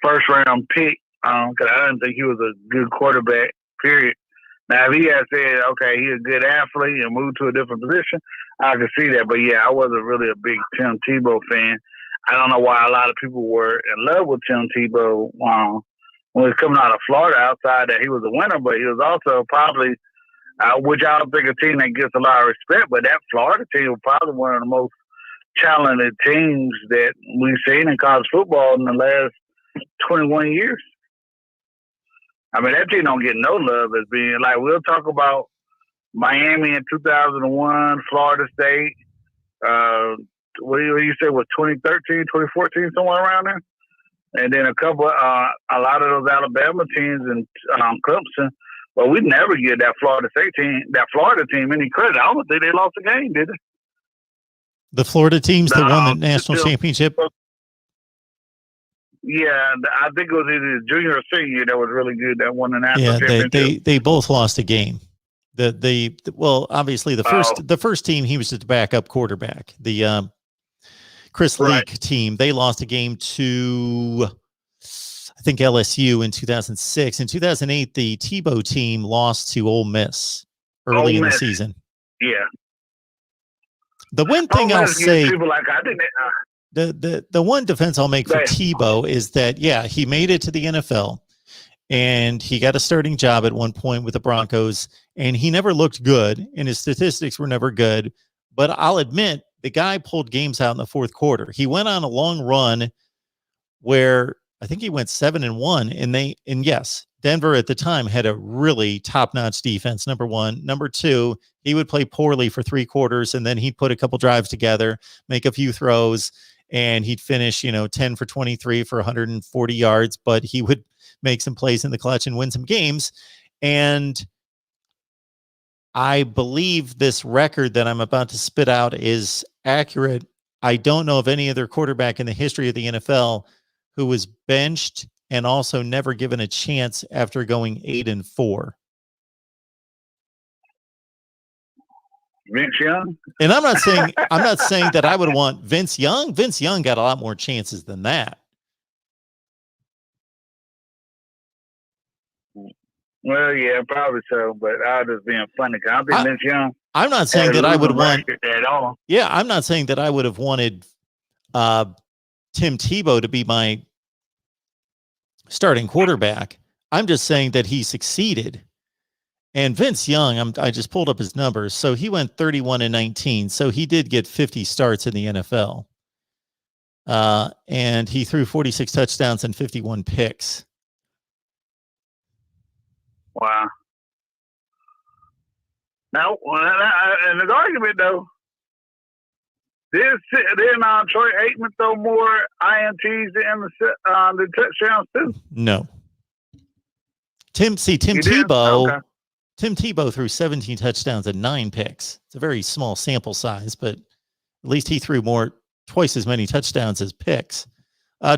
first-round pick because I didn't think he was a good quarterback, period. Now, if he had said, okay, he's a good athlete and moved to a different position, I could see that. But, yeah, I wasn't really a big Tim Tebow fan. I don't know why a lot of people were in love with Tim Tebow when he was coming out of Florida, outside that he was a winner, but he was also probably, which I don't think a team that gets a lot of respect, but that Florida team was probably one of the most talented teams that we've seen in college football in the last 21 years. I mean, that team don't get no love as being like, we'll talk about Miami in 2001, Florida State. What do you say was 2013, 2014, somewhere around there? And then a lot of those Alabama teams and Clemson. But we never give that Florida team any credit. I don't think they lost a game, did they? The Florida teams that won the national championship? Yeah, I think it was either junior or senior that was really good that won the national championship. They both lost a game. Obviously the first team, he was just a backup quarterback. The Chris Leak team, they lost a game to, I think, LSU in 2006. In 2008, the Tebow team lost to Ole Miss early in the season. Yeah. The one thing I'll say, people like, I think the one defense I'll make for Tebow is that, yeah, he made it to the NFL and he got a starting job at one point with the Broncos, and he never looked good and his statistics were never good. But I'll admit, the guy pulled games out in the fourth quarter. He went on a long run where I think he went 7-1, and yes, Denver at the time had a really top-notch defense, number one. Number two, he would play poorly for 3 quarters, and then he'd put a couple drives together, make a few throws, and he'd finish, 10 for 23 for 140 yards, but he would make some plays in the clutch and win some games. And I believe this record that I'm about to spit out is accurate. I don't know of any other quarterback in the history of the NFL who was benched and also never given a chance after going 8-4. Vince Young? And I'm not saying that I would want Vince Young. Vince Young got a lot more chances than that. Well, yeah, probably so, but I was just being funny. I think Vince Young. I'm not saying that I would want at all. Yeah, I'm not saying that I would have wanted Tim Tebow to be my starting quarterback. I'm just saying that he succeeded. And Vince Young, I just pulled up his numbers. So he went 31-19. So he did get 50 starts in the NFL. And he threw 46 touchdowns and 51 picks. Wow. Now, and the argument, though, did Troy Aikman throw more INTs than the touchdowns, too? No. Tim Tebow. Okay. Tim Tebow threw 17 touchdowns and 9 picks. It's a very small sample size, but at least he threw twice as many touchdowns as picks.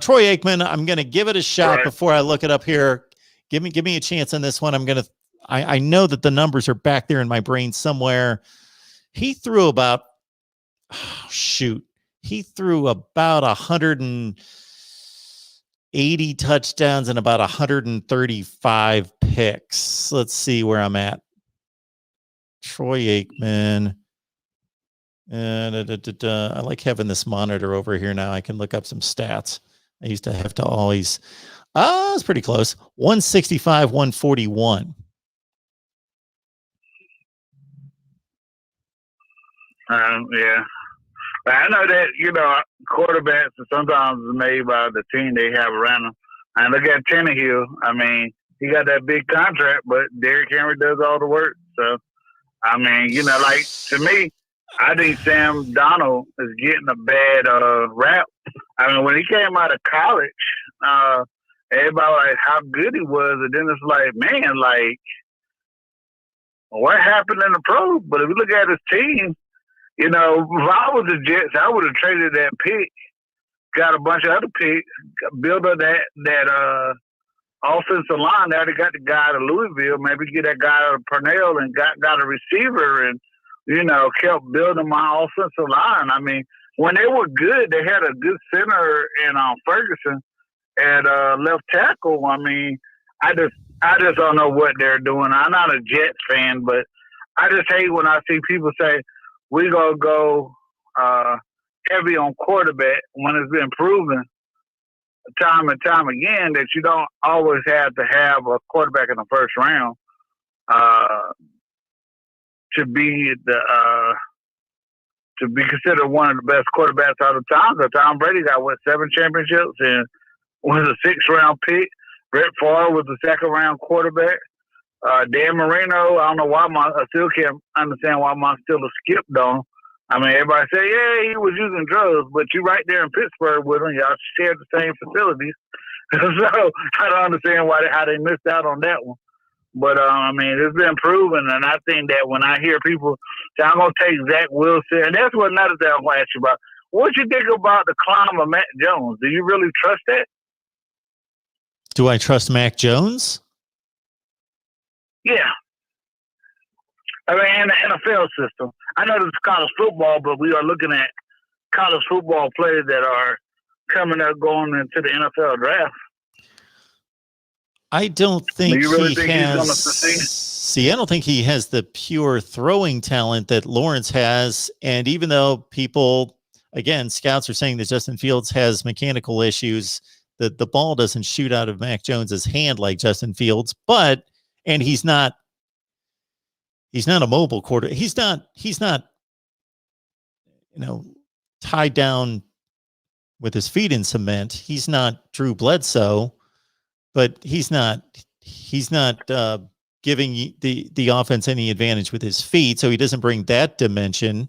Troy Aikman, I'm going to give it a shot before I look it up here. Give me a chance on this one. I know that the numbers are back there in my brain somewhere. He threw about 180 touchdowns and about 135 picks. Let's see where I'm at. Troy Aikman. I like having this monitor over here now. I can look up some stats. I used to have to always... it's pretty close. 165, 141. Yeah. But I know that, quarterbacks are sometimes made by the team they have around them. And look at Tannehill. I mean, he got that big contract, but Derrick Henry does all the work. So, I mean, to me, I think Sam Darnold is getting a bad rap. I mean, when he came out of college, everybody like how good he was, and then it's like, man, like what happened in the pros? But if you look at his team, if I was the Jets, I would have traded that pick, got a bunch of other picks, built up that offensive line. They already got the guy out of Louisville. Maybe get that guy out of Purnell and got a receiver, and kept building my offensive line. I mean, when they were good, they had a good center in Ferguson. At left tackle, I mean, I just don't know what they're doing. I'm not a Jets fan, but I just hate when I see people say we're gonna go heavy on quarterback when it's been proven time and time again that you don't always have to have a quarterback in the first round to be to be considered one of the best quarterbacks of the time. Because Tom Brady got 7 championships and was a 6th-round pick. Brett Favre was a 2nd-round quarterback. Dan Marino, I don't know why I still can't understand why mine still skipped on. I mean, everybody say, yeah, he was using drugs, but you right there in Pittsburgh with him. Y'all shared the same facilities. So I don't understand how they missed out on that one. But, I mean, it's been proven, and I think that when I hear people say, I'm going to take Zach Wilson, and that's what another thing I'm going to ask you about. What you think about the climb of Mac Jones? Do you really trust that? Do I trust Mac Jones? Yeah. I mean, in the NFL system. I know this is college football, but we are looking at college football players that are coming up going into the NFL draft. I don't think Do you really he think has. he's going to succeed? See, I don't think he has the pure throwing talent that Lawrence has. And even though people, again, scouts are saying that Justin Fields has mechanical issues, that the ball doesn't shoot out of Mac Jones's hand like Justin Fields, and he's not a mobile quarter. He's not, tied down with his feet in cement. He's not Drew Bledsoe, but he's not giving the offense any advantage with his feet. So he doesn't bring that dimension.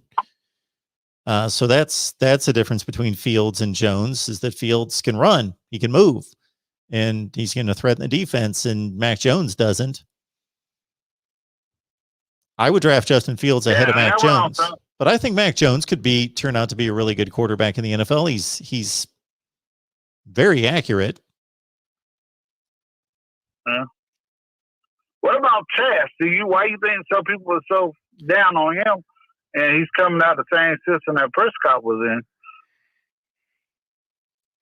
So that's the difference between Fields and Jones, is that Fields can run, he can move, and he's going to threaten the defense, and Mac Jones doesn't. I would draft Justin Fields ahead of Mac Jones, but I think Mac Jones could turn out to be a really good quarterback in the NFL. He's very accurate. What about Chess? Why you think some people are so down on him? And he's coming out the same system that Prescott was in.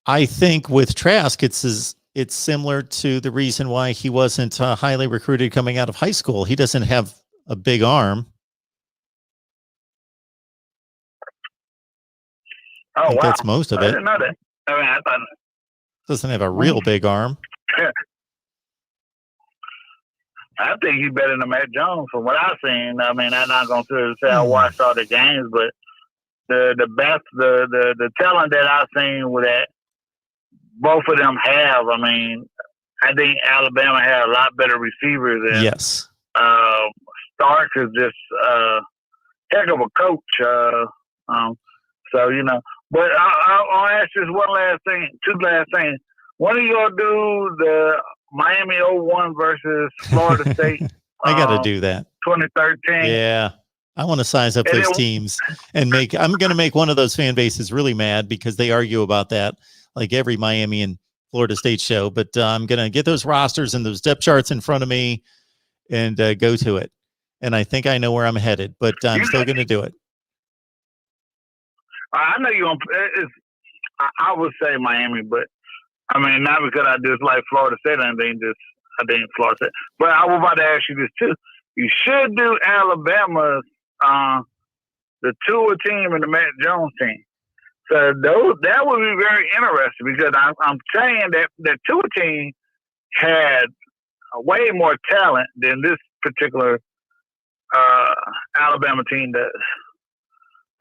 I think with Trask, it's similar to the reason why he wasn't highly recruited coming out of high school. He doesn't have a big arm. Oh, I think wow. that's most of it. I didn't know that. I mean, I thought doesn't have a real big arm. I think he's better than Mac Jones from what I've seen. I mean, I'm not going to say I watched all the games, but the best, the talent that I've seen with that, both of them have. I mean, I think Alabama had a lot better receivers. And, yes. Stark is just heck of a coach. So, but I'll ask this two last things. When are you going to do the Miami 01 versus Florida State? I got to do that. 2013. Yeah. I want to size up those teams and I'm going to make one of those fan bases really mad because they argue about that, like every Miami and Florida State show. But I'm going to get those rosters and those depth charts in front of me and go to it. And I think I know where I'm headed, but I'm still going to do it. I know you're I would say Miami, but I mean, not because I just like Florida State. I think Florida State. But I was about to ask you this too. You should do Alabama's the Tua team and the Mac Jones team. So that would be very interesting because I'm saying that the Tua team had way more talent than this particular Alabama team does.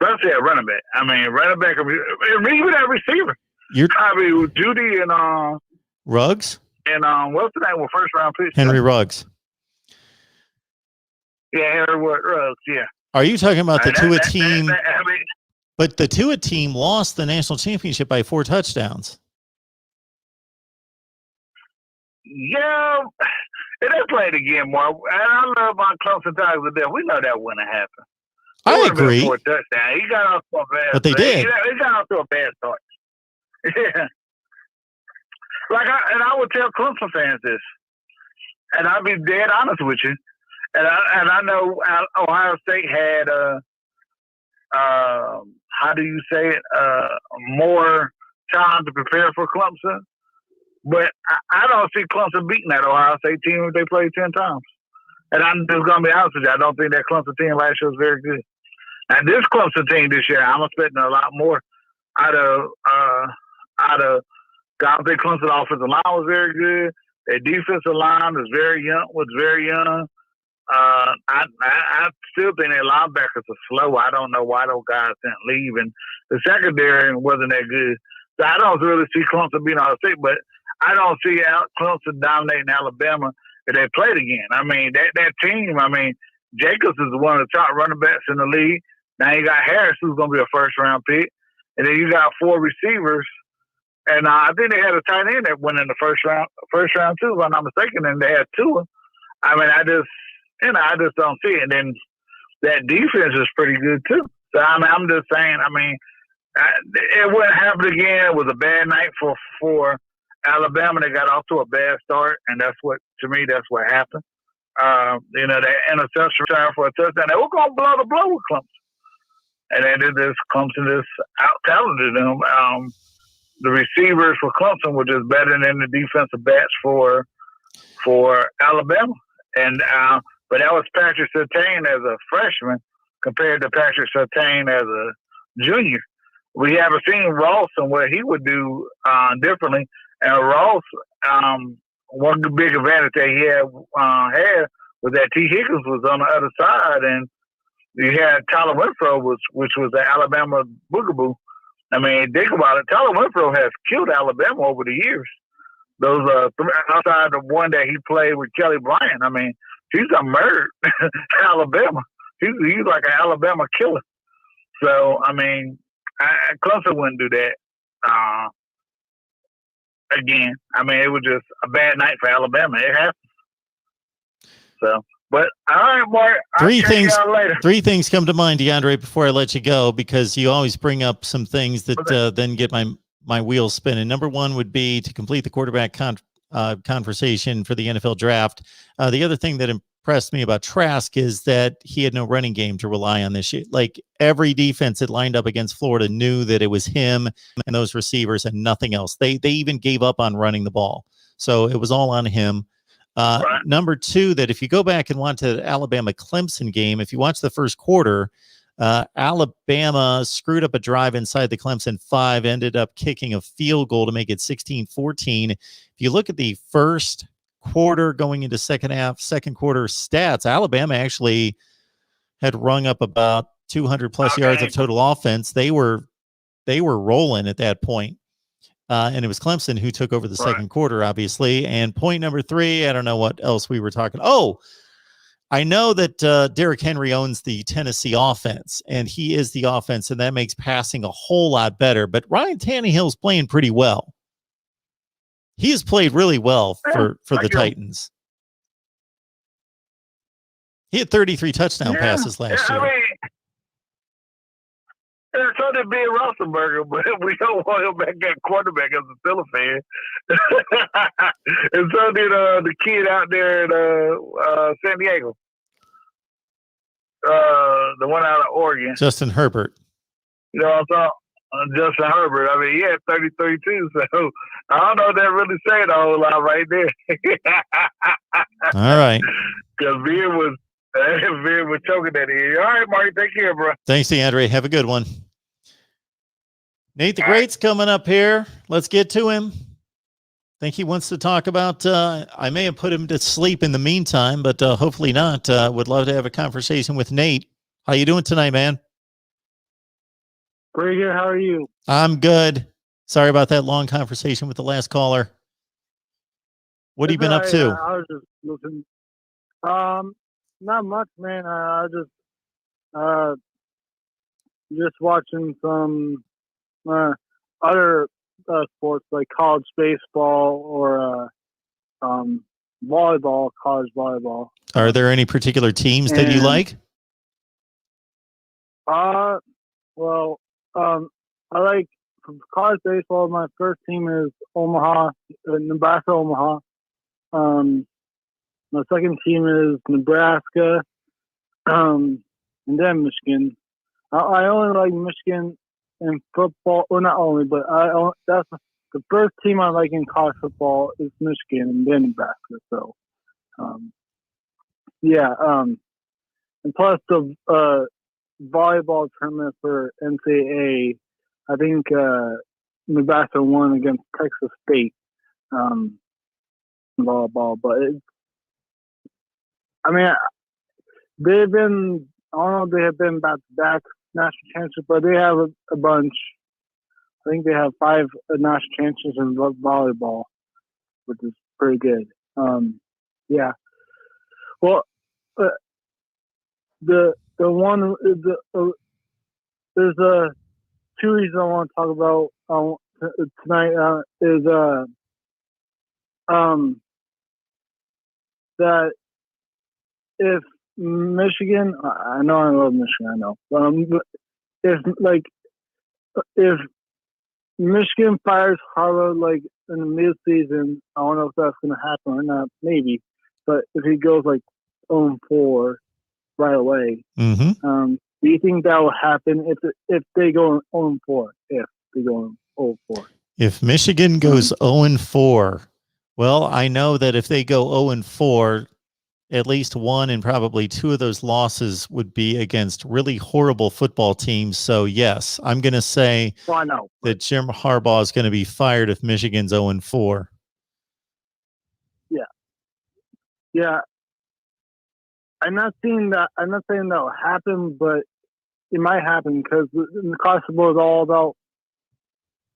Especially at running back. I mean, running back, even at receiver. Judy and Ruggs? And what's the name of first round pick? Henry Ruggs. Yeah, Henry Ruggs, yeah. Are you talking about the Tua team? But the Tua team lost the national championship by 4 touchdowns. Yeah, they played again more. And I love my Clemson Tigers with them. We know that wouldn't happen. I agree. 4 touchdowns. He got off to a bad But they did. He got off to a bad start. Yeah. I would tell Clemson fans this, and I'll be dead honest with you. And I know Ohio State had how do you say it? More time to prepare for Clemson, but I don't see Clemson beating that Ohio State team if they play 10 times. And I'm just gonna be honest with you. I don't think that Clemson team last year was very good. And this Clemson team this year, I'm expecting a lot more out of. I think Clemson offensive line was very good. Their defensive line was very young. I still think their linebackers are slow. I don't know why those guys didn't leave, and the secondary wasn't that good. So I don't really see Clemson being all sick, but I don't see Clemson dominating Alabama if they played again. I mean, that team. I mean, Jacobs is one of the top running backs in the league. Now you got Harris, who's going to be a first-round pick, and then you got 4 receivers. And I think they had a tight end that went in the first round too, if I'm not mistaken, and they had 2. I mean, I just don't see it. And then that defense is pretty good too. So I'm just saying. I mean, it wouldn't happen again. It was a bad night for Alabama. They got off to a bad start, and that's what happened. That interception return for a touchdown. They were going to blow the blow with Clemson, and then Clemson just out-talented them. The receivers for Clemson were just better than the defensive backs for Alabama. And but that was Patrick Surtain as a freshman compared to Patrick Surtain as a junior. We haven't seen Ross and what he would do differently. And Ross, one big advantage that he had was that T. Higgins was on the other side, and you had Tyler Winfro, which was the Alabama boogaboo. I mean, think about it. Tyler Winfro has killed Alabama over the years. Those outside the one that he played with Kelly Bryant. I mean, he's a murdered Alabama. He's like an Alabama killer. So I mean, Clemson wouldn't do that again. I mean, it was just a bad night for Alabama. It happened. So. But all right, Mark. Three things come to mind, DeAndre, before I let you go, because you always bring up some things that then get my wheels spinning. Number one would be to complete the quarterback conversation for the NFL draft. The other thing that impressed me about Trask is that he had no running game to rely on this year. Like every defense that lined up against Florida knew that it was him and those receivers and nothing else. They even gave up on running the ball. So it was all on him. Right. Number two, that if you go back and watch the Alabama-Clemson game, if you watch the first quarter, Alabama screwed up a drive inside the Clemson 5, ended up kicking a field goal to make it 16-14. If you look at the first quarter going into second quarter stats, Alabama actually had rung up about 200-plus yards of total offense. They were rolling at that point. And it was Clemson who took over the second quarter, obviously. And point number 3, I don't know what else we were talking. Oh, I know that Derrick Henry owns the Tennessee offense, and he is the offense, and that makes passing a whole lot better. But Ryan Tannehill's playing pretty well. He has played really well for the Titans. He had 33 touchdown passes last year. I mean, and so did Ben Roethlisberger, but we don't want him back at quarterback as a Steelers fan. And so did the kid out there in San Diego, the one out of Oregon, Justin Herbert. You know what I'm talking? Justin Herbert. I mean, he had 33 too. So I don't know if that really saying a whole lot right there. All right. Because Ben was choking that ear. All right, Marty, take care, bro. Thanks, DeAndre. Have a good one. Nate the Great's coming up here. Let's get to him. I think he wants to talk about, I may have put him to sleep in the meantime, but hopefully not. Would love to have a conversation with Nate. How you doing tonight, man? Pretty good. How are you? I'm good. Sorry about that long conversation with the last caller. What have you been up to? I was just looking. Not much, man. I just watching some other sports like college baseball or volleyball, college volleyball. Are there any particular teams that you like? Well, I like college baseball. My first team is Nebraska Omaha. My second team is Nebraska, and then Michigan. I only like Michigan in football. Well, not only, but that's the first team I like in college football is Michigan, and then Nebraska. So, and plus the volleyball tournament for NCAA, I think Nebraska won against Texas State volleyball. But they've been, I don't know if they have been back to back national championships, but they have a bunch. I think they have 5 national championships in volleyball, which is pretty good. Yeah. Well, the one there's 2 reasons I want to talk about tonight is that if Michigan, I know I love Michigan, I know, but if Michigan fires Harbaugh like in the mid-season, I don't know if that's going to happen or not, maybe, but if he goes like 0-4 right away, Mm-hmm. do you think that will happen if they go 0-4? If they go 0-4, If Michigan goes 0-4, well, I know that if they go 0-4, at least 1 and probably 2 of those losses would be against really horrible football teams. So yes, I'm going to say I know that Jim Harbaugh is going to be fired if Michigan's 0-4. Yeah. I'm not saying that will happen, but it might happen because the college football is all about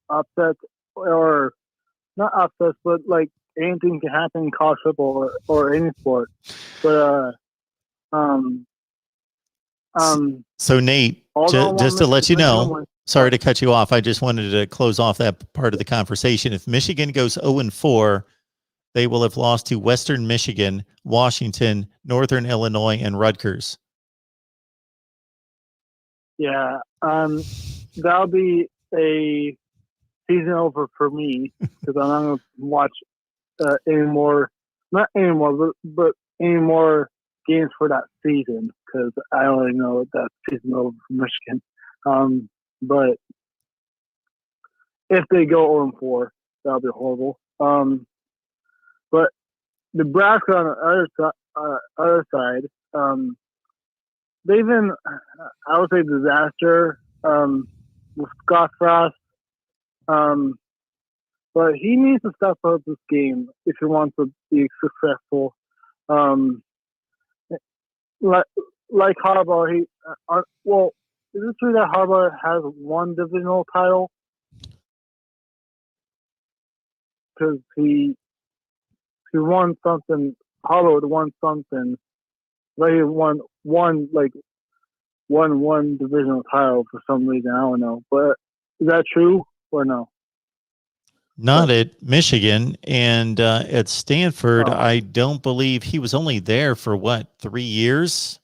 upsets, or not upsets, but like anything can happen in college football or any sport. But so Nate, just to let you know, sorry to cut you off. I just wanted to close off that part of the conversation. If Michigan goes 0-4, they will have lost to Western Michigan, Washington, Northern Illinois, and Rutgers. Yeah, that'll be a season over for me because I'm not going to watch any more games for that season because I already know that season over for Michigan. But if they go 0-4, that'll be horrible. But Nebraska on the other side, they've been, I would say, disaster with Scott Frost. But he needs to step up this game if he wants to be successful. Like Harbaugh, is it true that Harbaugh has 1 divisional title? Because he won something. Harbaugh won something. But he won one divisional title for some reason. I don't know. But is that true or no? Not at Michigan, and at Stanford, I don't believe he was only there for 4 years,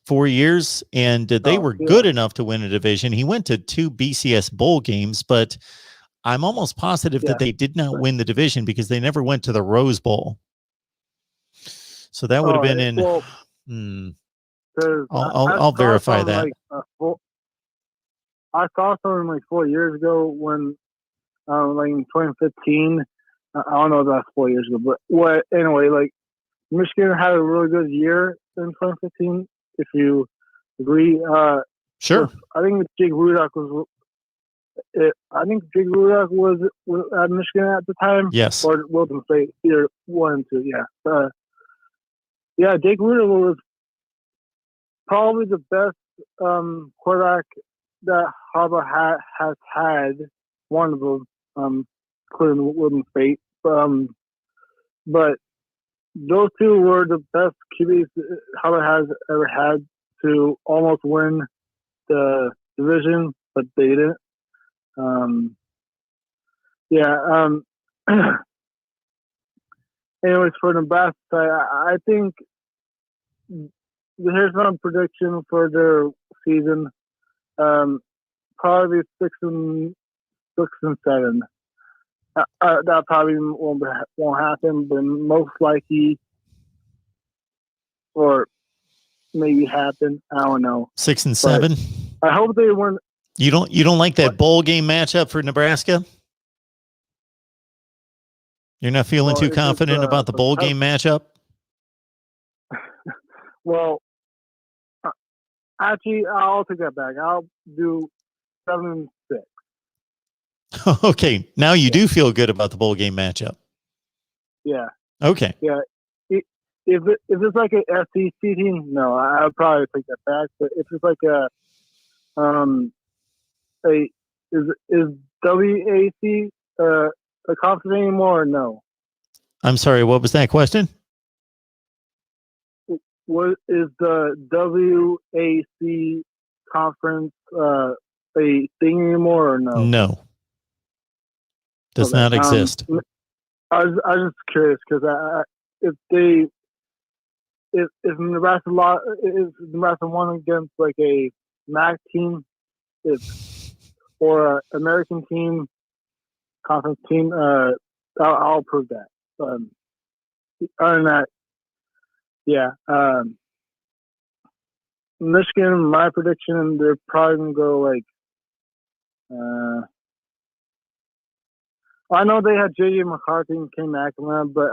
and they were good enough to win a division. He went to 2 BCS bowl games, but I'm almost positive that they did not win the division because they never went to the Rose Bowl. So that would have been in. I'll verify that. I saw something like 4 years ago when. Like in 2015, I don't know if that's 4 years ago, but anyway, like Michigan had a really good year in 2015. If you agree, sure. I think Jake Rudock was at Michigan at the time. Yes, or Wilton State, either 1 and 2. Yeah, yeah. Jake Rudock was probably the best quarterback that Harbaugh has had. One of them. Including Wilton State. But those 2 were the best QBs Harbaugh has ever had to almost win the division, but they didn't. Anyways, for Nebraska, I think here's my prediction for their season. Probably 6 and 7. That probably won't happen, but most likely, or maybe happen. I don't know. 6 and 7. But I hope they win. You don't like that bowl game matchup for Nebraska? You're not feeling too confident about the bowl game matchup? Well, actually, I'll take that back. I'll do 7 and 6. Okay, now you do feel good about the bowl game matchup. Yeah. Okay. Yeah. it's like an SEC team, no, I would probably take that back. But if it's like is WAC a conference anymore or no? I'm sorry, what was that question? What is the WAC conference a thing anymore or no? No. Does Okay. not exist. I was just curious because if Nebraska won against like a MAC team, or an American team, conference team, I'll prove that. Other than that, yeah. Michigan, my prediction, they're probably gonna go like. I know they had J.J. McCarthy and Ken McElwain, but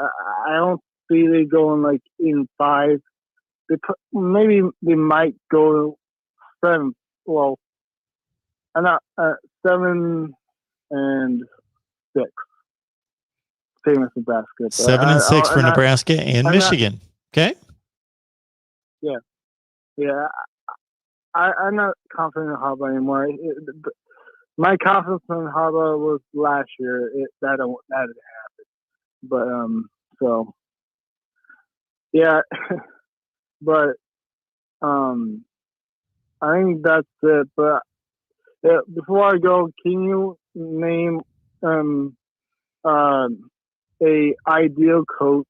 I don't see they going like in 5. Maybe they might go 7. Well, I'm not 7 and 6. Same as Nebraska. 7 and 6 for Nebraska and Michigan. Okay. Yeah. I'm not confident in Harbaugh anymore. My confidence in Harbaugh was last year. That happened. But so yeah, but I think that's it. But before I go, can you name a ideal coach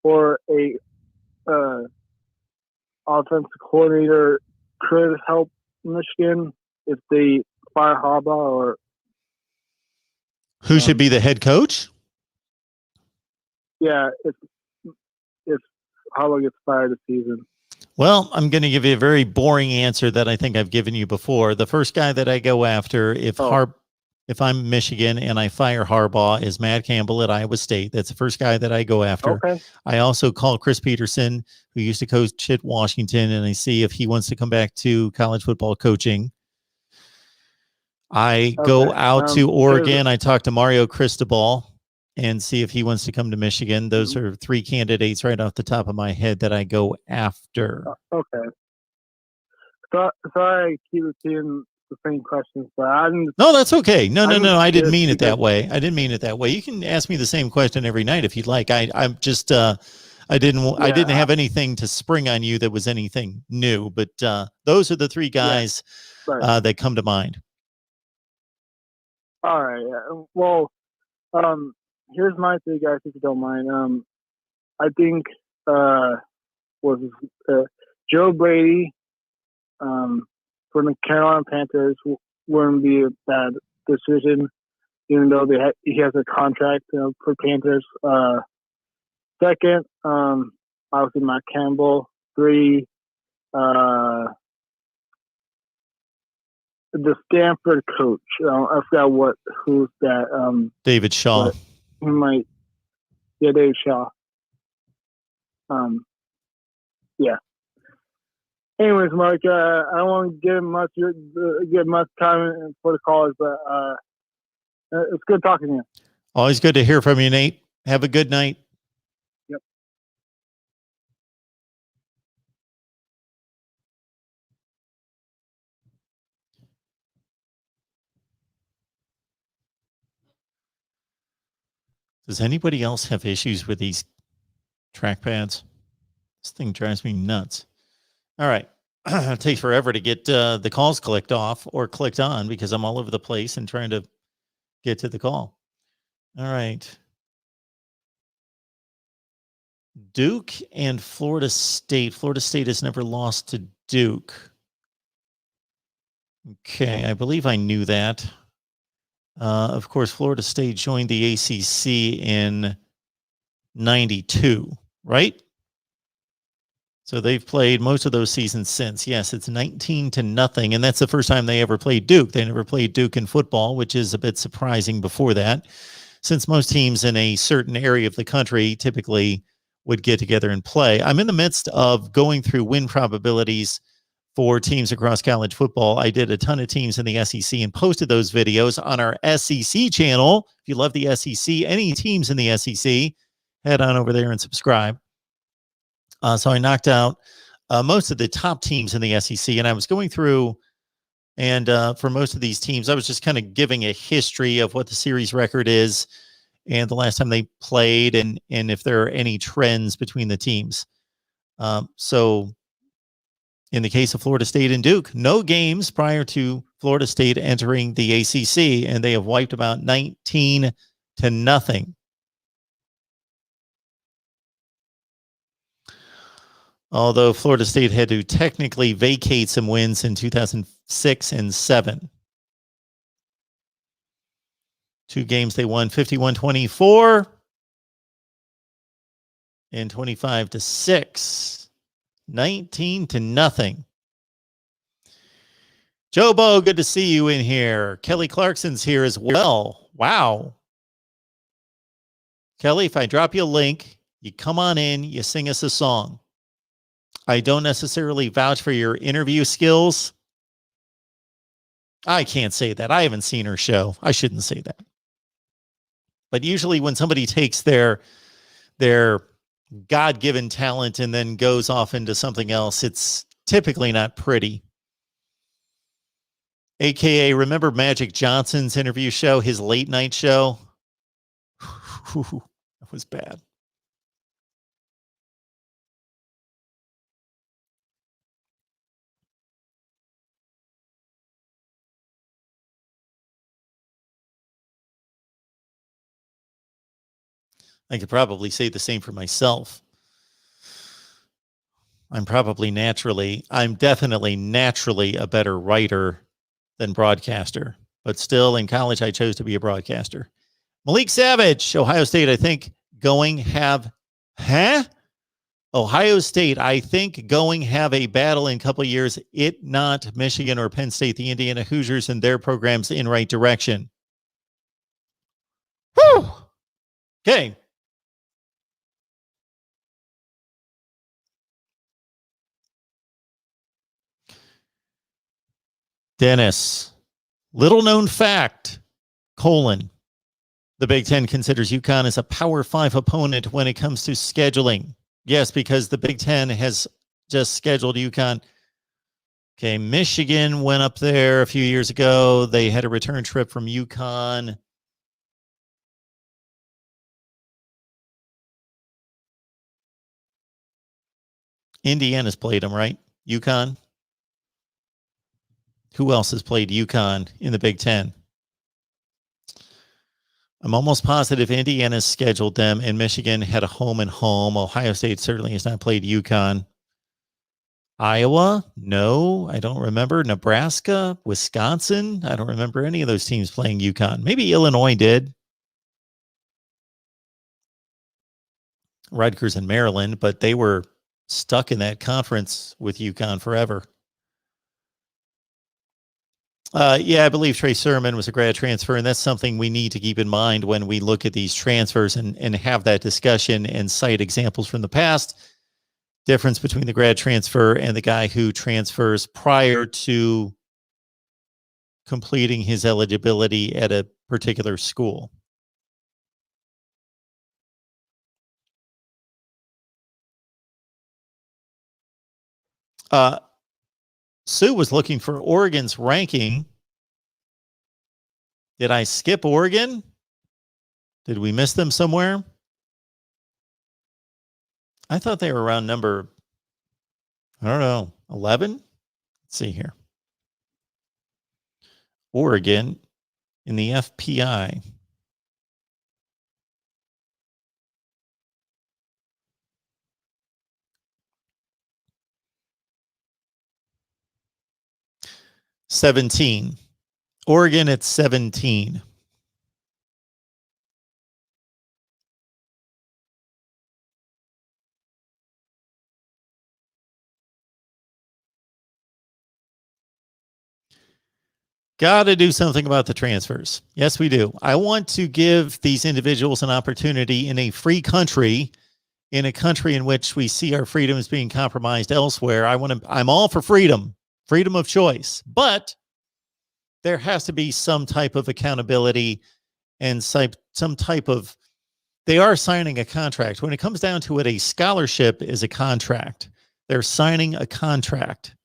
or a offensive coordinator could help Michigan if they fire Harbaugh? Or who should be the head coach? Yeah, if Harbaugh gets fired this season. Well, I'm going to give you a very boring answer that I think I've given you before. The first guy that I go after, if I'm Michigan and I fire Harbaugh, is Matt Campbell at Iowa State. That's the first guy that I go after. Okay. I also call Chris Peterson, who used to coach at Washington, and I see if he wants to come back to college football coaching. I go out to Oregon. I talk to Mario Cristobal and see if he wants to come to Michigan. Those are 3 candidates right off the top of my head that I go after. Okay. So, sorry, I keep repeating the same questions, but No, that's okay. No. I didn't mean it that way. I didn't mean it that way. You can ask me the same question every night if you'd like. I'm just I didn't have anything to spring on you that was anything new, but those are the 3 guys that come to mind. All right. Well, here's my 3 guys, if you don't mind. I think Joe Brady for the Carolina Panthers wouldn't be a bad decision, even though he has a contract for Panthers. Second, obviously Matt Campbell. 3, the Stanford coach. I forgot who's that. David Shaw. He might. Yeah, David Shaw. Yeah. Anyways, Mark, I don't want to get much time for the callers, but it's good talking to you. Always good to hear from you, Nate. Have a good night. Yep. Does anybody else have issues with these trackpads? This thing drives me nuts. All right. It takes forever to get the calls clicked off or clicked on because I'm all over the place and trying to get to the call. All right. Duke and Florida State. Florida State has never lost to Duke. Okay, I believe I knew that. Of course, Florida State joined the ACC in 92, right? So they've played most of those seasons since. Yes, it's 19-0, and that's the first time they ever played Duke. They never played Duke in football, which is a bit surprising before that, since most teams in a certain area of the country typically would get together and play. I'm in the midst of going through win probabilities for teams across college football. I did a ton of teams in the SEC and posted those videos on our SEC channel. If you love the SEC, any teams in the SEC, head on over there and subscribe. So I knocked out most of the top teams in the SEC, and I was going through, and for most of these teams, I was just kind of giving a history of what the series record is and the last time they played, and if there are any trends between the teams. So in the case of Florida State and Duke, no games prior to Florida State entering the ACC, and they have wiped about 19-0. Although Florida State had to technically vacate some wins in 2006 and 7. 2 games they won 51-24 and 25-6. 19-0. Joe Bo, good to see you in here. Kelly Clarkson's here as well. Wow. Kelly, if I drop you a link, you come on in, you sing us a song. I don't necessarily vouch for your interview skills. I can't say that. I haven't seen her show. I shouldn't say that. But usually when somebody takes their God-given talent and then goes off into something else, it's typically not pretty. AKA, remember Magic Johnson's interview show, his late night show? That was bad. I could probably say the same for myself. I'm definitely naturally a better writer than broadcaster, but still in college, I chose to be a broadcaster. Malik Savage, Ohio State, I think Ohio State, I think going have a battle in a couple of years. It not Michigan or Penn State, the Indiana Hoosiers and their programs in right direction. Whew. Okay. Dennis, little known fact, the Big Ten considers UConn as a Power 5 opponent when it comes to scheduling. Yes, because the Big Ten has just scheduled UConn. Okay, Michigan went up there a few years ago. They had a return trip from UConn. Indiana's played them, right? UConn. Who else has played UConn in the Big Ten? I'm almost positive Indiana's scheduled them, and Michigan had a home and home. Ohio State certainly has not played UConn. Iowa? No, I don't remember. Nebraska? Wisconsin? I don't remember any of those teams playing UConn. Maybe Illinois did. Rutgers and Maryland, but they were stuck in that conference with UConn forever. I believe Trey Sermon was a grad transfer, and that's something we need to keep in mind when we look at these transfers and have that discussion and cite examples from the past. Difference between the grad transfer and the guy who transfers prior to completing his eligibility at a particular school. Sue was looking for Oregon's ranking. Did I skip Oregon? Did we miss them somewhere? I thought they were around number, 11? Let's see here. Oregon in the FPI. $17. Oregon at 17. Got to do something about the transfers. Yes, we do. I want to give these individuals an opportunity in a free country, in a country in which we see our freedoms being compromised elsewhere. I'm all for freedom of choice, but there has to be some type of accountability and some type of they are signing a contract. When it comes down to it, a scholarship is a contract. They're signing a contract.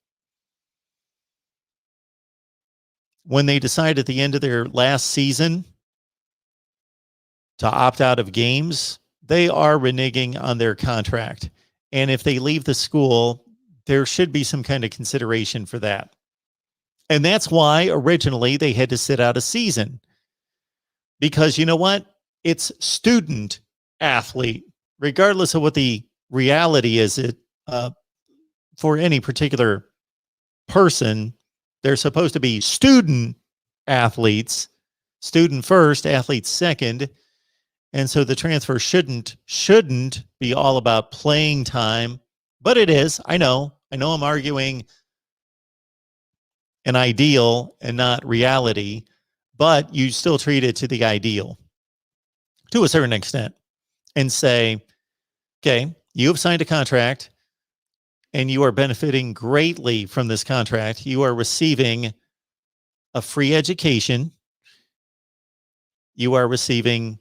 When they decide at the end of their last season to opt out of games, they are reneging on their contract. And if they leave the school, there should be some kind of consideration for that. And that's why originally they had to sit out a season. Because you know what? It's student athlete, regardless of what the reality is. For any particular person, they're supposed to be student athletes, student first, athletes second. And so the transfer shouldn't be all about playing time, but it is. I know I'm arguing an ideal and not reality, but you still treat it to the ideal to a certain extent and say, okay, you have signed a contract and you are benefiting greatly from this contract. You are receiving a free education. You are receiving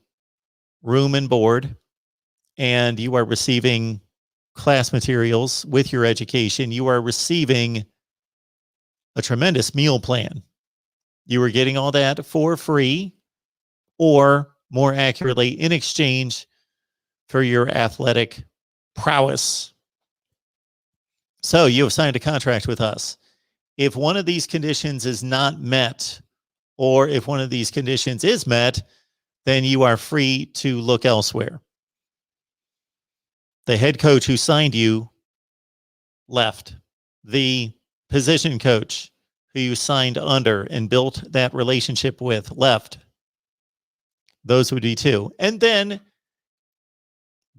room and board, and you are receiving class materials with your education. You are receiving a tremendous meal plan. You are getting all that for free, or more accurately, in exchange for your athletic prowess. So you have signed a contract with us. If one of these conditions is not met, or if one of these conditions is met, then you are free to look elsewhere. The head coach who signed you left. The position coach who you signed under and built that relationship with left. Those would be two. And then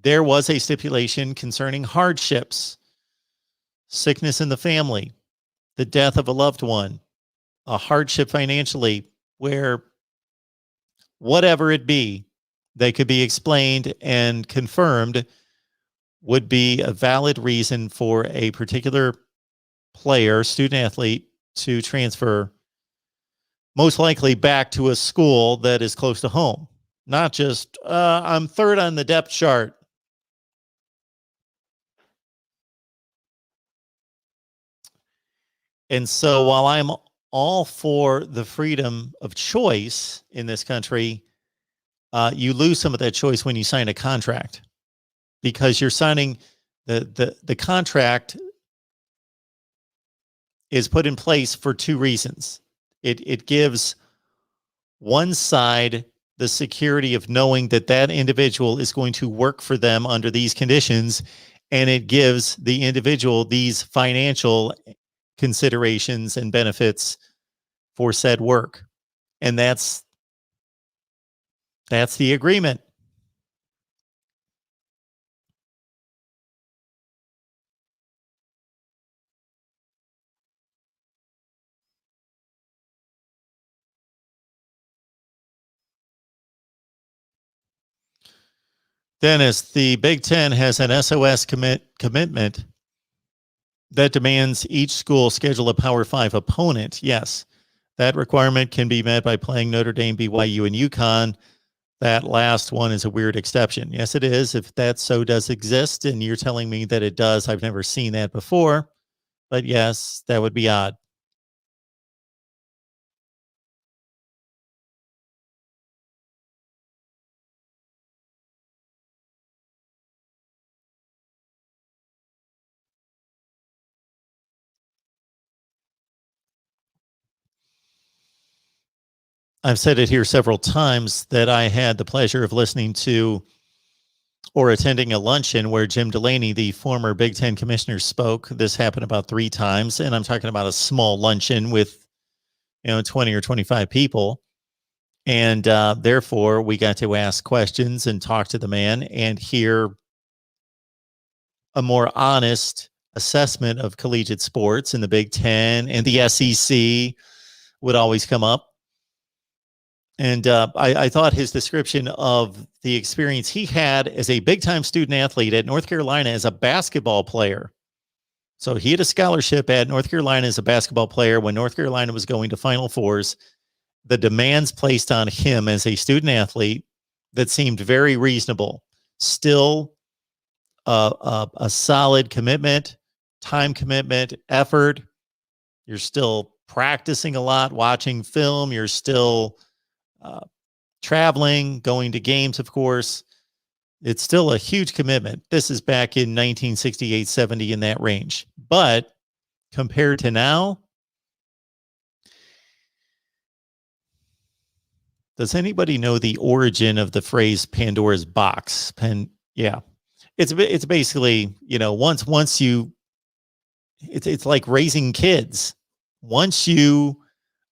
there was a stipulation concerning hardships, sickness in the family, the death of a loved one, a hardship financially, where whatever it be, they could be explained and confirmed, would be a valid reason for a particular player, student athlete, to transfer, most likely back to a school that is close to home. Not just, I'm third on the depth chart. And so while I'm all for the freedom of choice in this country, you lose some of that choice when you sign a contract, because you're signing the contract is put in place for two reasons. It gives one side the security of knowing that that individual is going to work for them under these conditions, and it gives the individual these financial considerations and benefits for said work. And that's the agreement. Dennis, the Big Ten has an SOS commitment that demands each school schedule a Power 5 opponent. Yes, that requirement can be met by playing Notre Dame, BYU, and UConn. That last one is a weird exception. Yes, it is. If that so does exist, and you're telling me that it does, I've never seen that before. But yes, that would be odd. I've said it here several times that I had the pleasure of listening to or attending a luncheon where Jim Delaney, the former Big Ten commissioner, spoke. This happened about 3 times, and I'm talking about a small luncheon with 20 or 25 people. And therefore, we got to ask questions and talk to the man and hear a more honest assessment of collegiate sports. In the Big Ten and the SEC would always come up. And I thought his description of the experience he had as a big-time student athlete at North Carolina as a basketball player. So he had a scholarship at North Carolina as a basketball player when North Carolina was going to Final Fours. The demands placed on him as a student athlete, that seemed very reasonable. Still a solid commitment, time commitment, effort. You're still practicing a lot, watching film. You're still traveling, going to games, of course. It's still a huge commitment. This is back in 1968, 70, in that range. But compared to now, does anybody know the origin of the phrase Pandora's box? Yeah. It's basically, once you, it's like raising kids. Once you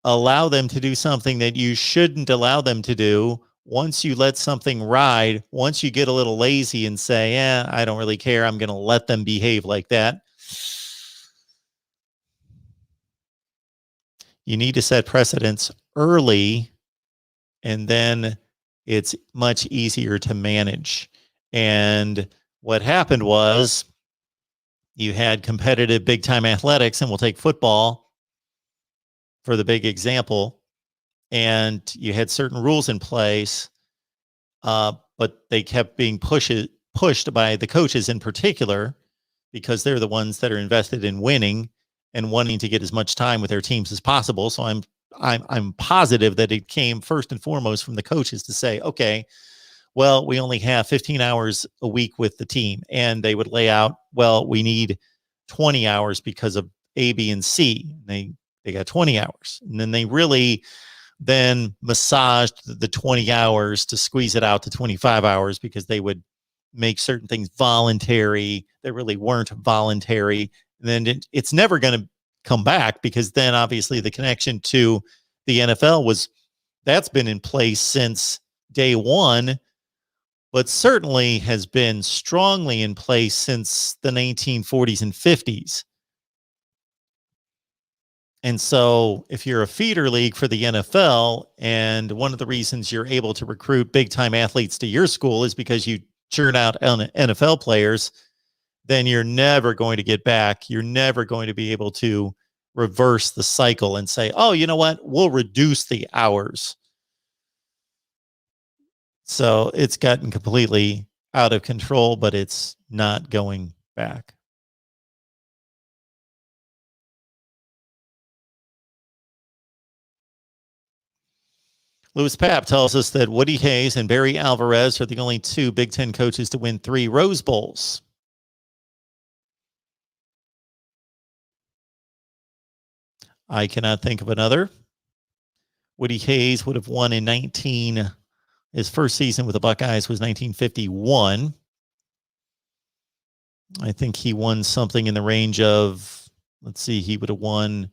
allow them to do something that you shouldn't allow them to do, once you let something ride, once you get a little lazy and say, I don't really care, I'm going to let them behave like that. You need to set precedents early, and then it's much easier to manage. And what happened was you had competitive big-time athletics, and we'll take football for the big example, and you had certain rules in place, but they kept being pushed by the coaches in particular, because they're the ones that are invested in winning and wanting to get as much time with their teams as possible. So I'm positive that it came first and foremost from the coaches to say, okay, well, we only have 15 hours a week with the team, and they would lay out, well, we need 20 hours because of A, B, and C. They got 20 hours, and then they really then massaged the 20 hours to squeeze it out to 25 hours, because they would make certain things voluntary that really weren't voluntary. And then it's never going to come back, because then obviously the connection to the NFL that's been in place since day one, but certainly has been strongly in place since the 1940s and 50s. And so if you're a feeder league for the NFL, and one of the reasons you're able to recruit big-time athletes to your school is because you churn out NFL players, then you're never going to get back. You're never going to be able to reverse the cycle and say, oh, you know what? We'll reduce the hours. So it's gotten completely out of control, but it's not going back. Louis Papp tells us that Woody Hayes and Barry Alvarez are the only two Big Ten coaches to win 3 Rose Bowls. I cannot think of another. Woody Hayes would have won in his first season with the Buckeyes was 1951. I think he won something in the range of, he would have won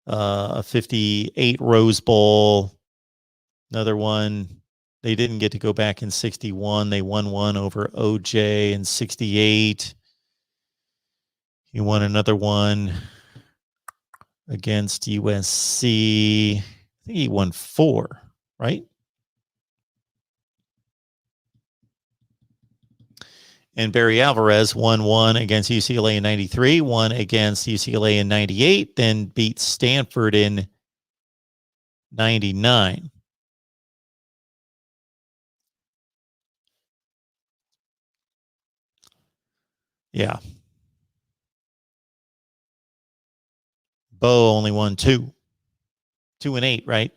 a 58 Rose Bowl. Another one, they didn't get to go back in 61. They won one over OJ in 68. He won another one against USC. I think he won 4, right? And Barry Alvarez won one against UCLA in 93, one against UCLA in 98, then beat Stanford in 99. Yeah. Bo only won 2. 2 and 8, right?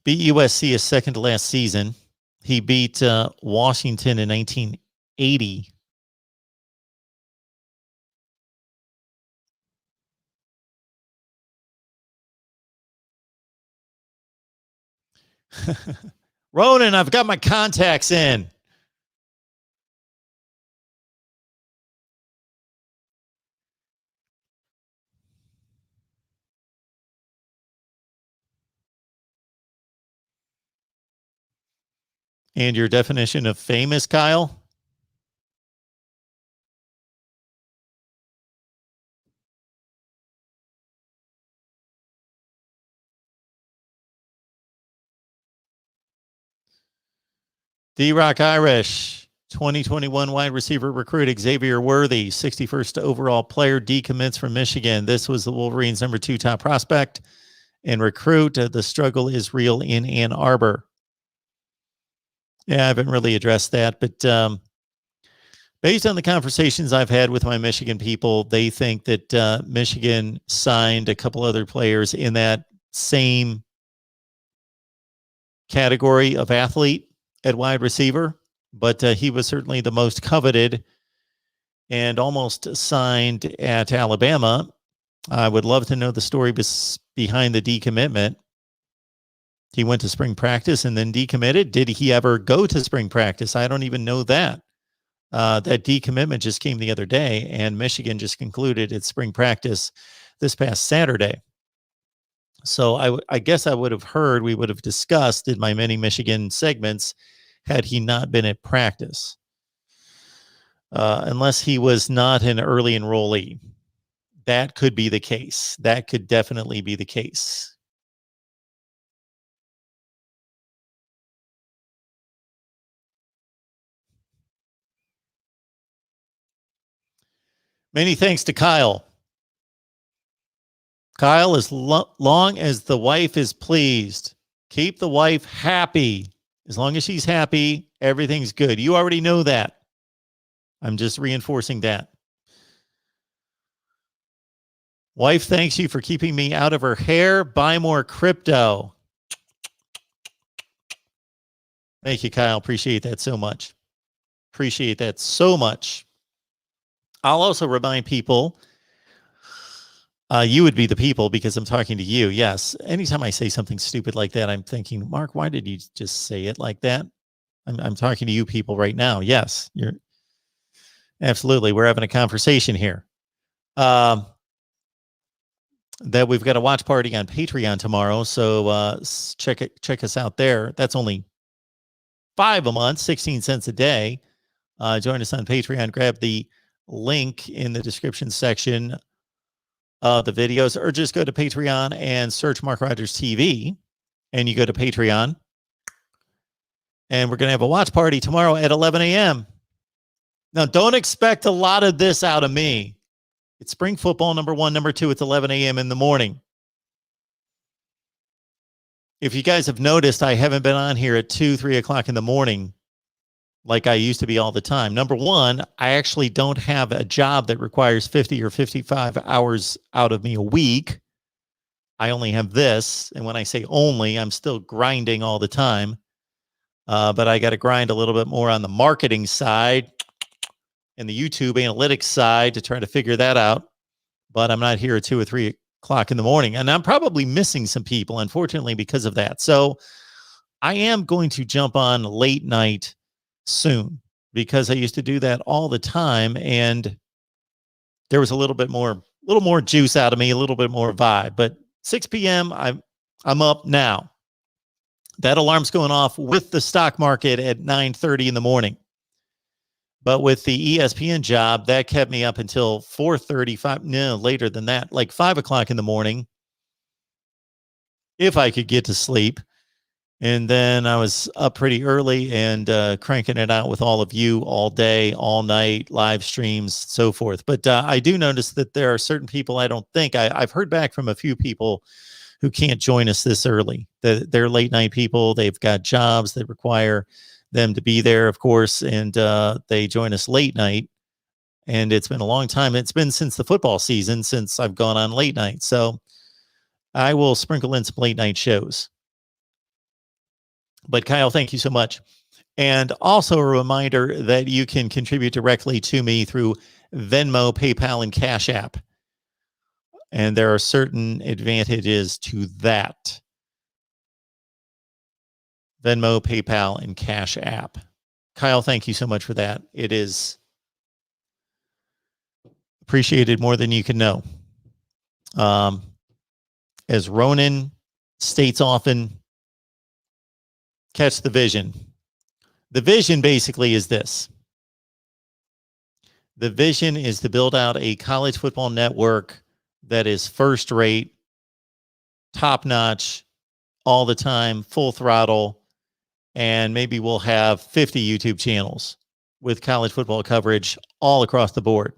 Beat USC his second to last season. He beat Washington in 1980. Ronan, I've got my contacts in. And your definition of famous, Kyle? D-Rock Irish, 2021 wide receiver recruit Xavier Worthy, 61st overall player, decommits from Michigan. This was the Wolverines' number 2 top prospect and recruit. The struggle is real in Ann Arbor. Yeah, I haven't really addressed that, but based on the conversations I've had with my Michigan people, they think that Michigan signed a couple other players in that same category of athlete at wide receiver, but he was certainly the most coveted and almost signed at Alabama. I would love to know the story behind the decommitment. He went to spring practice and then decommitted. Did he ever go to spring practice? I don't even know that. That decommitment just came the other day, and Michigan just concluded its spring practice this past Saturday. So I guess I would have heard, we would have discussed in my many Michigan segments had he not been at practice, unless he was not an early enrollee. That could be the case. That could definitely be the case. Many thanks to Kyle. Kyle, as long as the wife is pleased, keep the wife happy. As long as she's happy, everything's good. You already know that. I'm just reinforcing that. Wife thanks you for keeping me out of her hair. Buy more crypto. Thank you, Kyle. Appreciate that so much. Appreciate that so much. I'll also remind people, you would be the people because I'm talking to you. Yes. Anytime I say something stupid like that, I'm thinking, Mark, why did you just say it like that? I'm talking to you people right now. Yes, you're absolutely. We're having a conversation here. That we've got a watch party on Patreon tomorrow. So check us out there. That's only $5 a month, 16 cents a day. Join us on Patreon. Grab the link in the description section of the videos, or just go to Patreon and search Mark Rogers TV, and you go to Patreon. And we're going to have a watch party tomorrow at 11 a.m. Now, don't expect a lot of this out of me. It's spring football, number one. Number two, it's 11 a.m. in the morning. If you guys have noticed, I haven't been on here at 2, 3 o'clock in the morning like I used to be all the time. Number one, I actually don't have a job that requires 50 or 55 hours out of me a week. I only have this. And when I say only, I'm still grinding all the time. But I got to grind a little bit more on the marketing side and the YouTube analytics side to try to figure that out. But I'm not here at 2 or 3 o'clock in the morning. And I'm probably missing some people, unfortunately, because of that. So I am going to jump on late night soon, because I used to do that all the time, and there was a little more juice out of me, a little bit more vibe. But 6 p.m. I'm up now. That alarm's going off with the stock market at 9:30 in the morning. But with the ESPN job, that kept me up until 4:35. No, later than that, like 5 o'clock in the morning, if I could get to sleep. And then I was up pretty early and cranking it out with all of you all day, all night, live streams, so forth. But I do notice that there are certain people I've heard back from a few people who can't join us this early. They're late night people. They've got jobs that require them to be there, of course, and they join us late night. And it's been a long time. It's been since the football season since I've gone on late night. So I will sprinkle in some late night shows. But Kyle, thank you so much. And also a reminder that you can contribute directly to me through Venmo, PayPal, and Cash App. And there are certain advantages to that. Venmo, PayPal, and Cash App. Kyle, thank you so much for that. It is appreciated more than you can know. As Ronan states often, catch the vision. The vision basically is this. The vision is to build out a college football network that is first rate, top notch, all the time, full throttle, and maybe we'll have 50 YouTube channels with college football coverage all across the board.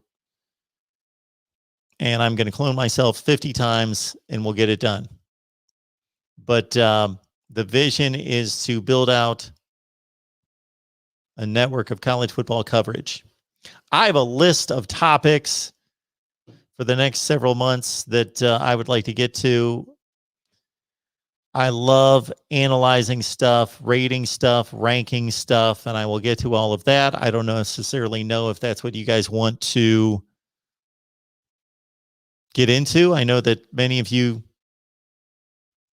And I'm going to clone myself 50 times and we'll get it done. But the vision is to build out a network of college football coverage. I have a list of topics for the next several months that I would like to get to. I love analyzing stuff, rating stuff, ranking stuff, and I will get to all of that. I don't necessarily know if that's what you guys want to get into. I know that many of you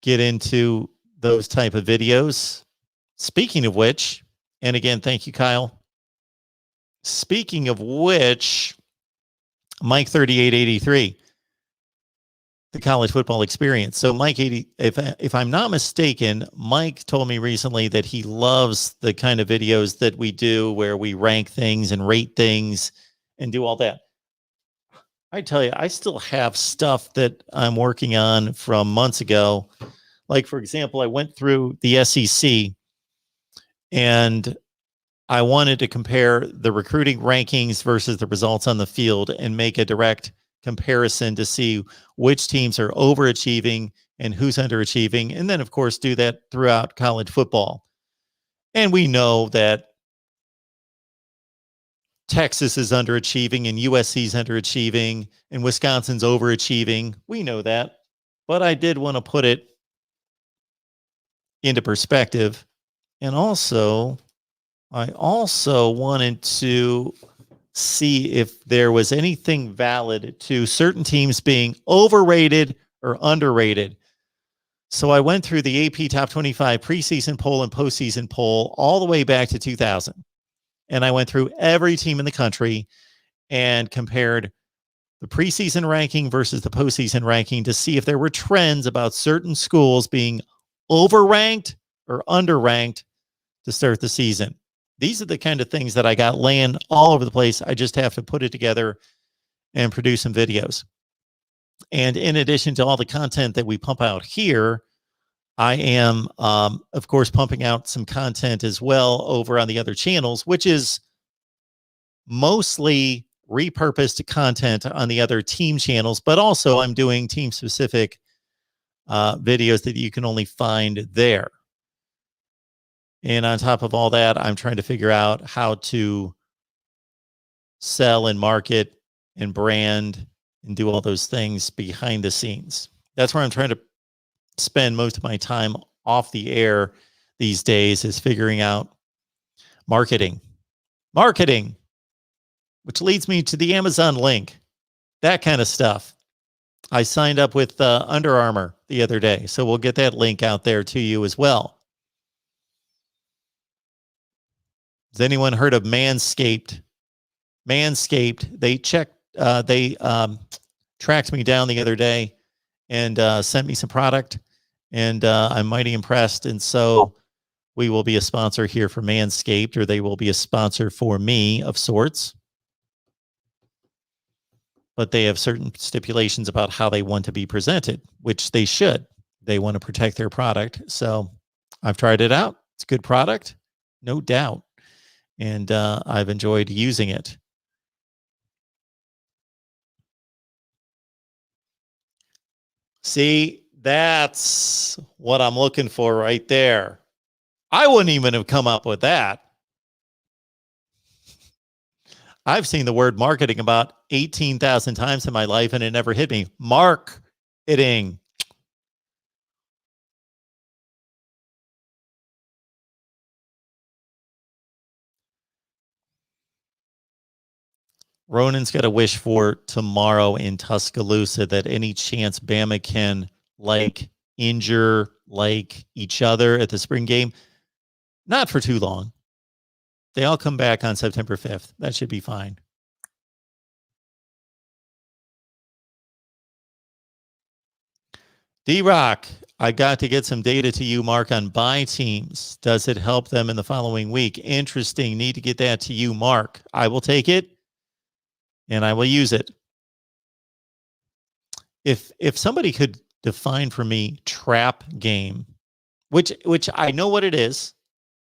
get into those type of videos. Speaking of which, and again, thank you, Kyle. Speaking of which, Mike 3883, the college football experience. So Mike 80, if I'm not mistaken, Mike told me recently that he loves the kind of videos that we do where we rank things and rate things and do all that. I tell you, I still have stuff that I'm working on from months ago. Like, for example, I went through the SEC and I wanted to compare the recruiting rankings versus the results on the field and make a direct comparison to see which teams are overachieving and who's underachieving. And then, of course, do that throughout college football. And we know that Texas is underachieving and USC is underachieving and Wisconsin's overachieving. We know that. But I did want to put it into perspective. And also, I also wanted to see if there was anything valid to certain teams being overrated or underrated. So I went through the AP Top 25 preseason poll and postseason poll all the way back to 2000. And I went through every team in the country and compared the preseason ranking versus the postseason ranking to see if there were trends about certain schools being overranked or underranked to start the season. These are the kind of things that I got laying all over the place. I just have to put it together and produce some videos. And in addition to all the content that we pump out here, I am, of course, pumping out some content as well over on the other channels, which is mostly repurposed content on the other team channels, but also I'm doing team-specific videos that you can only find there. And on top of all that, I'm trying to figure out how to sell and market and brand and do all those things behind the scenes. That's where I'm trying to spend most of my time off the air these days, is figuring out marketing, which leads me to the Amazon link, that kind of stuff. I signed up with Under Armour the other day, so we'll get that link out there to you as well. Has anyone heard of Manscaped? Manscaped, they tracked me down the other day and sent me some product, and I'm mighty impressed. And so we will be a sponsor here for Manscaped, or they will be a sponsor for me of sorts. But they have certain stipulations about how they want to be presented, which they should. They want to protect their product. So I've tried it out. It's a good product, no doubt. And I've enjoyed using it. See, that's what I'm looking for right there. I wouldn't even have come up with that. I've seen the word marketing about 18,000 times in my life, and it never hit me. Marketing. Ronan's got a wish for tomorrow in Tuscaloosa, that any chance Bama can injure each other at the spring game. Not for too long. They all come back on September 5th. That should be fine. D-Rock, I got to get some data to you, Mark, on buy teams. Does it help them in the following week? Interesting. Need to get that to you, Mark. I will take it and I will use it. If somebody could define for me trap game, which I know what it is.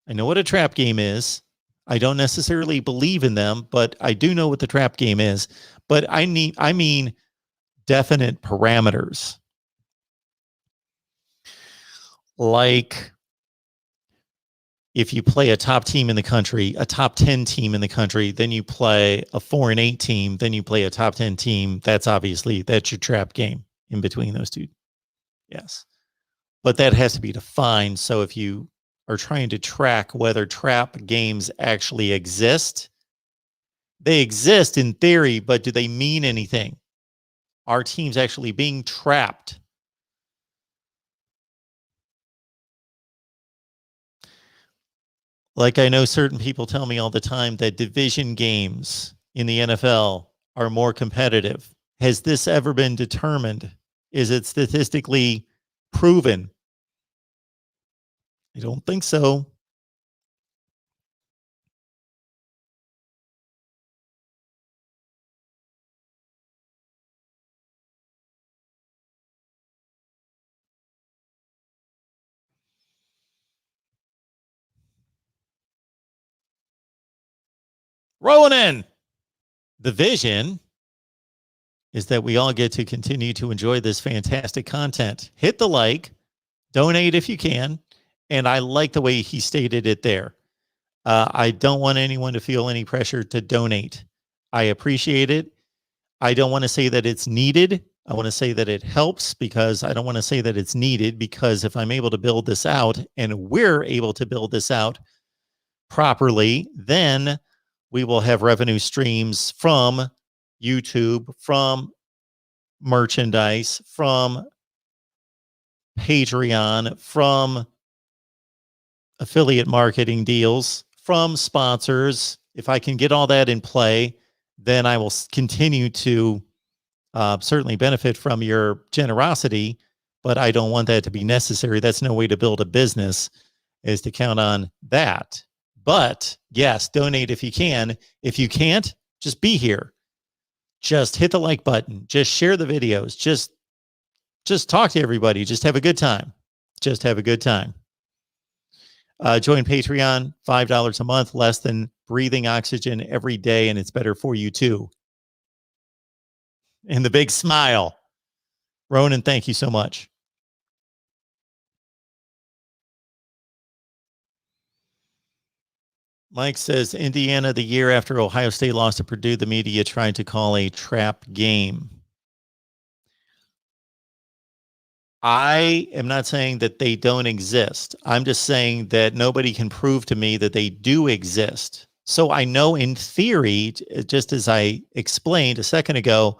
I know what a trap game is. I don't necessarily believe in them, but I do know what the trap game is. But I mean definite parameters. Like, if you play a top team in the country, a top 10 team in the country, then you play a 4-8 team, then you play a top 10 team, that's your trap game in between those two. Yes. But that has to be defined. So if you are trying to track whether trap games actually exist, they exist in theory, but do they mean anything? Are teams actually being trapped? Like I know certain people tell me all the time that division games in the NFL are more competitive. Has this ever been determined? Is it statistically proven? I don't think so. Ronan, the vision is that we all get to continue to enjoy this fantastic content. Hit the like, donate if you can. And I like the way he stated it there. I don't want anyone to feel any pressure to donate. I appreciate it. I don't want to say that it's needed. I want to say that it helps, because I don't want to say that it's needed, because if I'm able to build this out and we're able to build this out properly, then we will have revenue streams from YouTube, from merchandise, from Patreon, from affiliate marketing deals, from sponsors. If I can get all that in play, then I will continue to certainly benefit from your generosity, but I don't want that to be necessary. That's no way to build a business, is to count on that. But yes, donate if you can. If you can't, just be here. Just hit the like button. Just share the videos. Just talk to everybody. Just have a good time. Just have a good time. Join Patreon, $5 a month, less than breathing oxygen every day, and it's better for you too. And the big smile. Ronan, thank you so much. Mike says, Indiana, the year after Ohio State lost to Purdue, the media tried to call a trap game. I am not saying that they don't exist. I'm just saying that nobody can prove to me that they do exist. So I know in theory, just as I explained a second ago,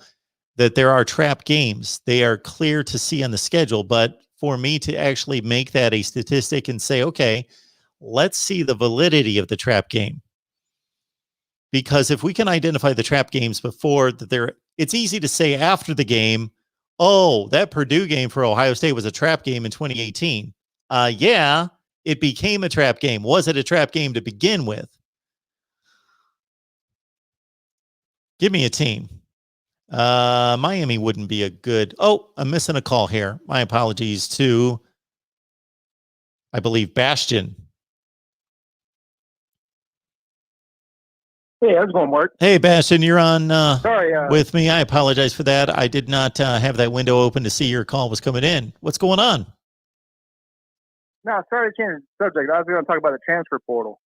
that there are trap games. They are clear to see on the schedule, but for me to actually make that a statistic and say, okay, let's see the validity of the trap game. Because if we can identify the trap games before that, it's easy to say after the game, oh, that Purdue game for Ohio State was a trap game in 2018. Yeah, it became a trap game. Was it a trap game to begin with? Give me a team. Miami wouldn't be a good. Oh, I'm missing a call here. My apologies to, I believe, Bastion. Hey, how's it going, Mark? Hey, Bastion, you're on Sorry, with me. I apologize for that. I did not have that window open to see your call was coming in. What's going on? No, sorry to change the subject. I was going to talk about the transfer portal.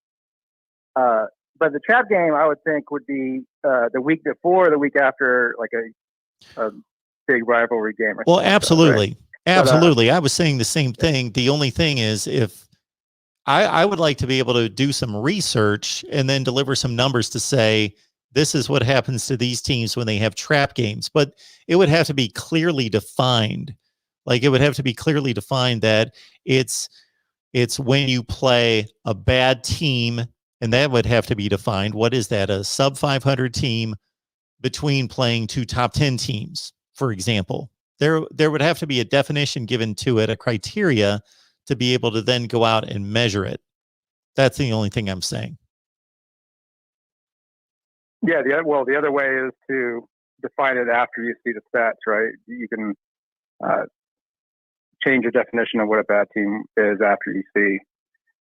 But the trap game, I would think, would be the week before, the week after, like a big rivalry game. Well, absolutely. Right? Absolutely. I was saying the same thing. The only thing is, if I would like to be able to do some research and then deliver some numbers to say, this is what happens to these teams when they have trap games, but it would have to be clearly defined. Like, it would have to be clearly defined that it's when you play a bad team, and that would have to be defined. What is that? A sub 500 team between playing two top 10 teams, for example. There would have to be a definition given to it, a criteria to be able to then go out and measure it. That's the only thing I'm saying. Yeah, the other way is to define it after you see the stats, right? You can change your definition of what a bad team is after you see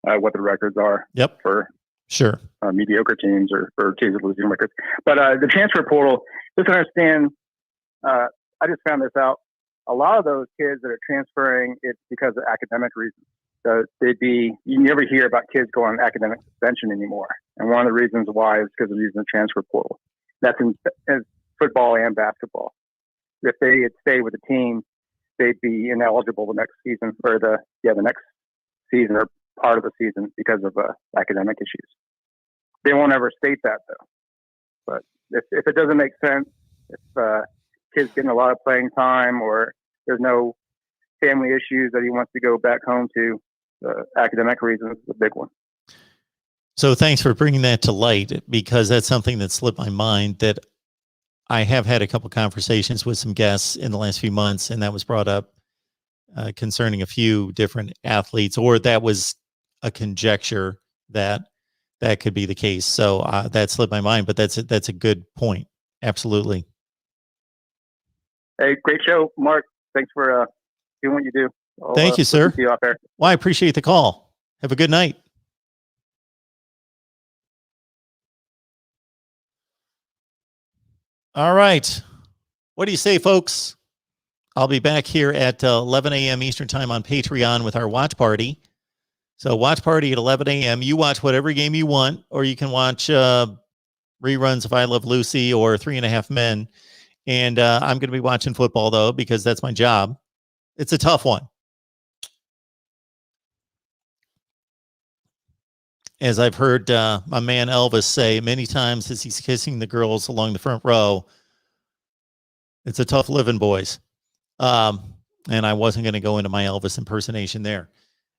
what the records are. Yep. For sure. Mediocre teams or teams with losing records. But the transfer portal, just understand, I just found this out. A lot of those kids that are transferring, it's because of academic reasons. you never hear about kids going on academic suspension anymore. And one of the reasons why is because of using the transfer portal. That's in football and basketball. If they had stayed with the team, they'd be ineligible the next season or the next season or part of the season because of academic issues. They won't ever state that though. But if it doesn't make sense, if kids getting a lot of playing time or there's no family issues that he wants to go back home to, academic reasons is a big one. So thanks for bringing that to light, because that's something that slipped my mind, that I have had a couple conversations with some guests in the last few months, and that was brought up concerning a few different athletes, or that was a conjecture that could be the case. So that slipped my mind, but that's a good point. Absolutely. Hey, great show, Mark. Thanks for doing what you do. Thank you, sir. See you out there. Well, I appreciate the call. Have a good night. All right. What do you say, folks? I'll be back here at 11 a.m. Eastern time on Patreon with our watch party. So watch party at 11 a.m. You watch whatever game you want, or you can watch reruns of I Love Lucy or 3.5 Men. And I'm going to be watching football, though, because that's my job. It's a tough one. As I've heard my man Elvis say many times as he's kissing the girls along the front row, it's a tough living, boys. And I wasn't going to go into my Elvis impersonation there.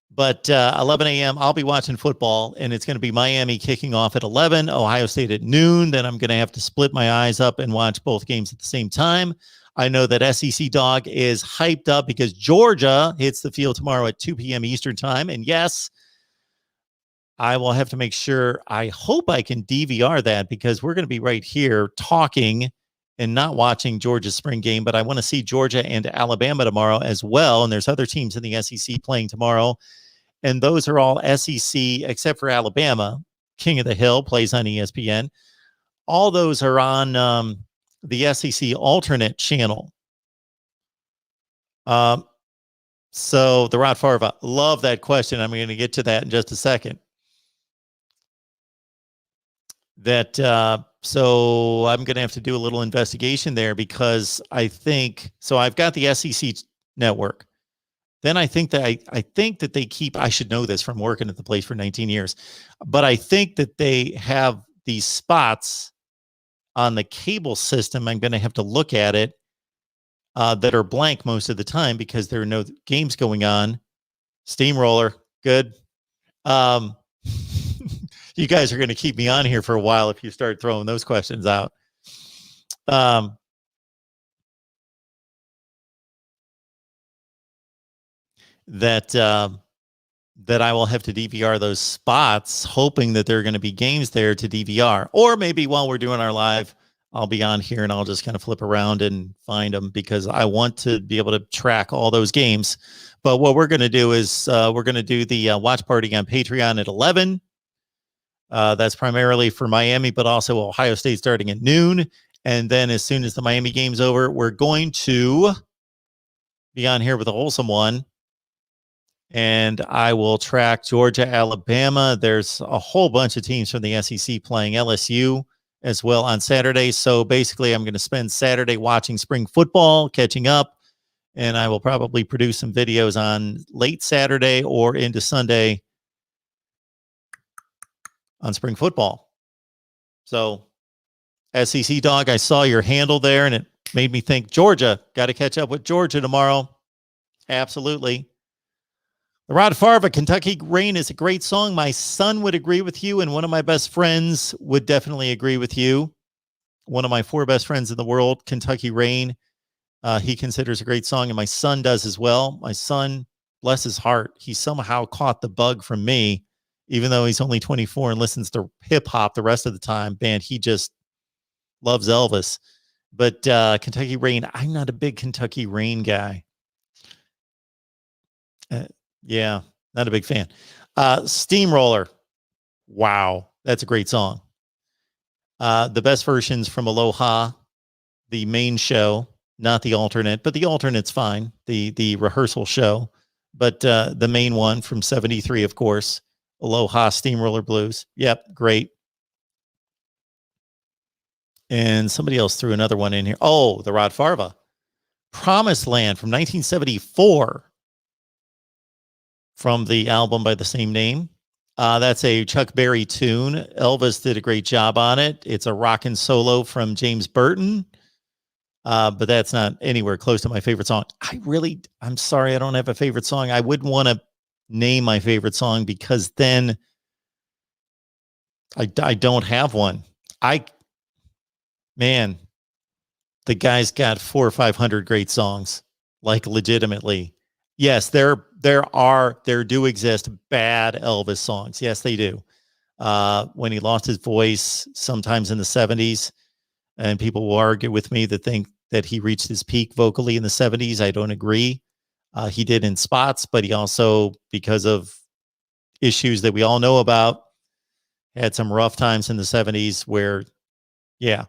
But 11 a.m., I'll be watching football, and it's going to be Miami kicking off at 11, Ohio State at noon. Then I'm going to have to split my eyes up and watch both games at the same time. I know that SEC Dog is hyped up because Georgia hits the field tomorrow at 2 p.m. Eastern time. And yes, I will have to make sure, I hope I can DVR that, because we're going to be right here talking and not watching Georgia's spring game, but I want to see Georgia and Alabama tomorrow as well. And there's other teams in the SEC playing tomorrow. And those are all SEC, except for Alabama. King of the Hill plays on ESPN. All those are on the SEC alternate channel. So the Rod Farva, love that question. I'm going to get to that in just a second. So I'm going to have to do a little investigation there, because I think, so I've got the SEC network. Then I think that they keep, I should know this from working at the place for 19 years, but I think that they have these spots on the cable system. I'm going to have to look at it that are blank most of the time because there are no games going on. Steamroller, good. You guys are going to keep me on here for a while if you start throwing those questions out. That I will have to DVR those spots, hoping that there are going to be games there to DVR. Or maybe while we're doing our live, I'll be on here and I'll just kind of flip around and find them, because I want to be able to track all those games. But what we're going to do is we're going to do the watch party on Patreon at 11. That's primarily for Miami, but also Ohio State starting at noon. And then as soon as the Miami game's over, we're going to be on here with a wholesome one. And I will track Georgia, Alabama. There's a whole bunch of teams from the SEC playing, LSU as well on Saturday. So basically, I'm going to spend Saturday watching spring football, catching up, and I will probably produce some videos on late Saturday or into Sunday on spring football. So SEC Dog, I saw your handle there, and it made me think Georgia. Got to catch up with Georgia tomorrow. Absolutely. The Rod Farva, Kentucky Rain is a great song. My son would agree with you, and one of my best friends would definitely agree with you. One of my 4 best friends in the world, Kentucky Rain, he considers a great song, and my son does as well. My son, bless his heart, he somehow caught the bug from me, even though he's only 24 and listens to hip-hop the rest of the time. Man, he just loves Elvis. But Kentucky Rain, I'm not a big Kentucky Rain guy. Yeah, not a big fan. Steamroller. Wow, that's a great song. The best versions from Aloha, the main show, not the alternate, but the alternate's fine. The rehearsal show, but the main one from 73, of course, Aloha Steamroller Blues. Yep, great. And somebody else threw another one in here. Oh, the Rod Farva. Promised Land from 1974 from the album by the same name. That's a Chuck Berry tune. Elvis did a great job on it. It's a rockin' solo from James Burton. But that's not anywhere close to my favorite song. I'm sorry, I don't have a favorite song. I wouldn't want to name my favorite song because then I don't have one. Man, the guy's got 400 or 500 great songs, like legitimately. Yes, there do exist bad Elvis songs. Yes, they do. When he lost his voice, sometimes in the 70s, and people will argue with me that think that he reached his peak vocally in the 70s. I don't agree. He did in spots, but he also, because of issues that we all know about, had some rough times in the 70s where, yeah,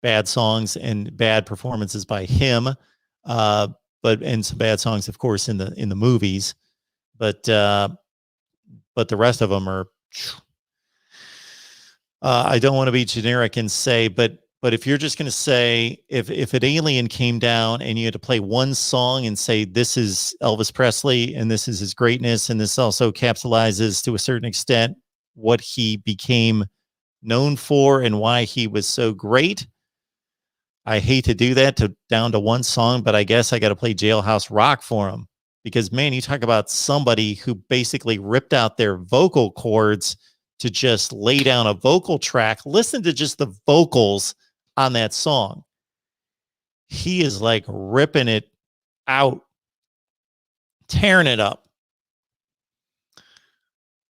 bad songs and bad performances by him. And some bad songs, of course, in the movies. But the rest of them are, I don't want to be generic and say, but if you're just going to say, if an alien came down and you had to play one song and say, this is Elvis Presley and this is his greatness, and this also capsulizes to a certain extent what he became known for and why he was so great. I hate to do that down to one song, but I guess I got to play Jailhouse Rock for him because, man, you talk about somebody who basically ripped out their vocal cords to just lay down a vocal track. Listen to just the vocals on that song. He is like ripping it out, tearing it up.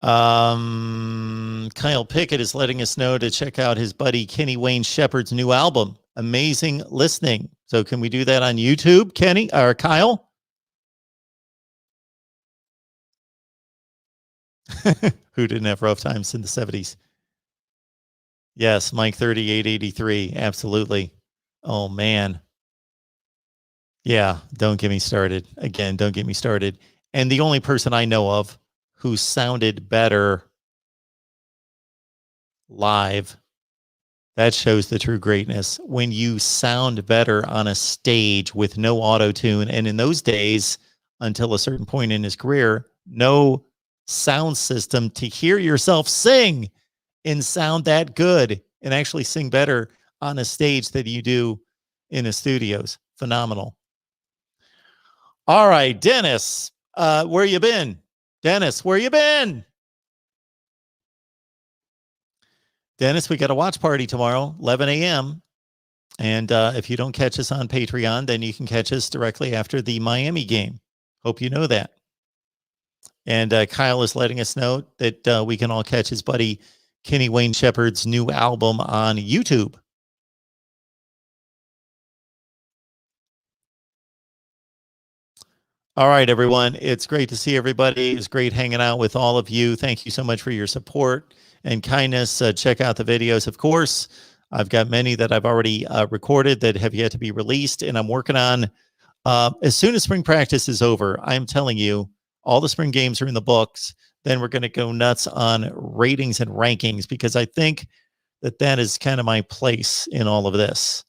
Kyle Pickett is letting us know to check out his buddy Kenny Wayne Shepherd's new album. Amazing listening. So can we do that on YouTube, Kenny or Kyle? Who didn't have rough times in the 70s? Yes, Mike 3883. Absolutely. Oh, man. Yeah, don't get me started. Again, don't get me started. And the only person I know of who sounded better live, that shows the true greatness. When you sound better on a stage with no auto-tune, and in those days, until a certain point in his career, no sound system to hear yourself sing and sound that good and actually sing better on a stage than you do in the studios. Phenomenal. All right, Dennis, where you been? Dennis, where you been? Dennis, we got a watch party tomorrow, 11 a.m. And if you don't catch us on Patreon, then you can catch us directly after the Miami game. Hope you know that. And Kyle is letting us know that we can all catch his buddy Kenny Wayne Shepherd's new album on YouTube. All right, everyone. It's great to see everybody. It's great hanging out with all of you. Thank you so much for your support and kindness. Check out the videos, of course. I've got many that I've already recorded that have yet to be released, and I'm working on, as soon as spring practice is over, I'm telling you, all the spring games are in the books. Then we're going to go nuts on ratings and rankings because I think that is kind of my place in all of this.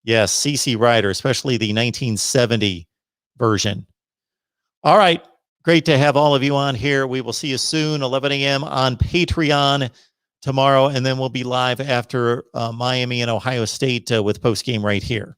Yes, CC Rider, especially the 1970 version. All right. Great to have all of you on here. We will see you soon, 11 a.m. on Patreon tomorrow, and then we'll be live after Miami and Ohio State with postgame right here.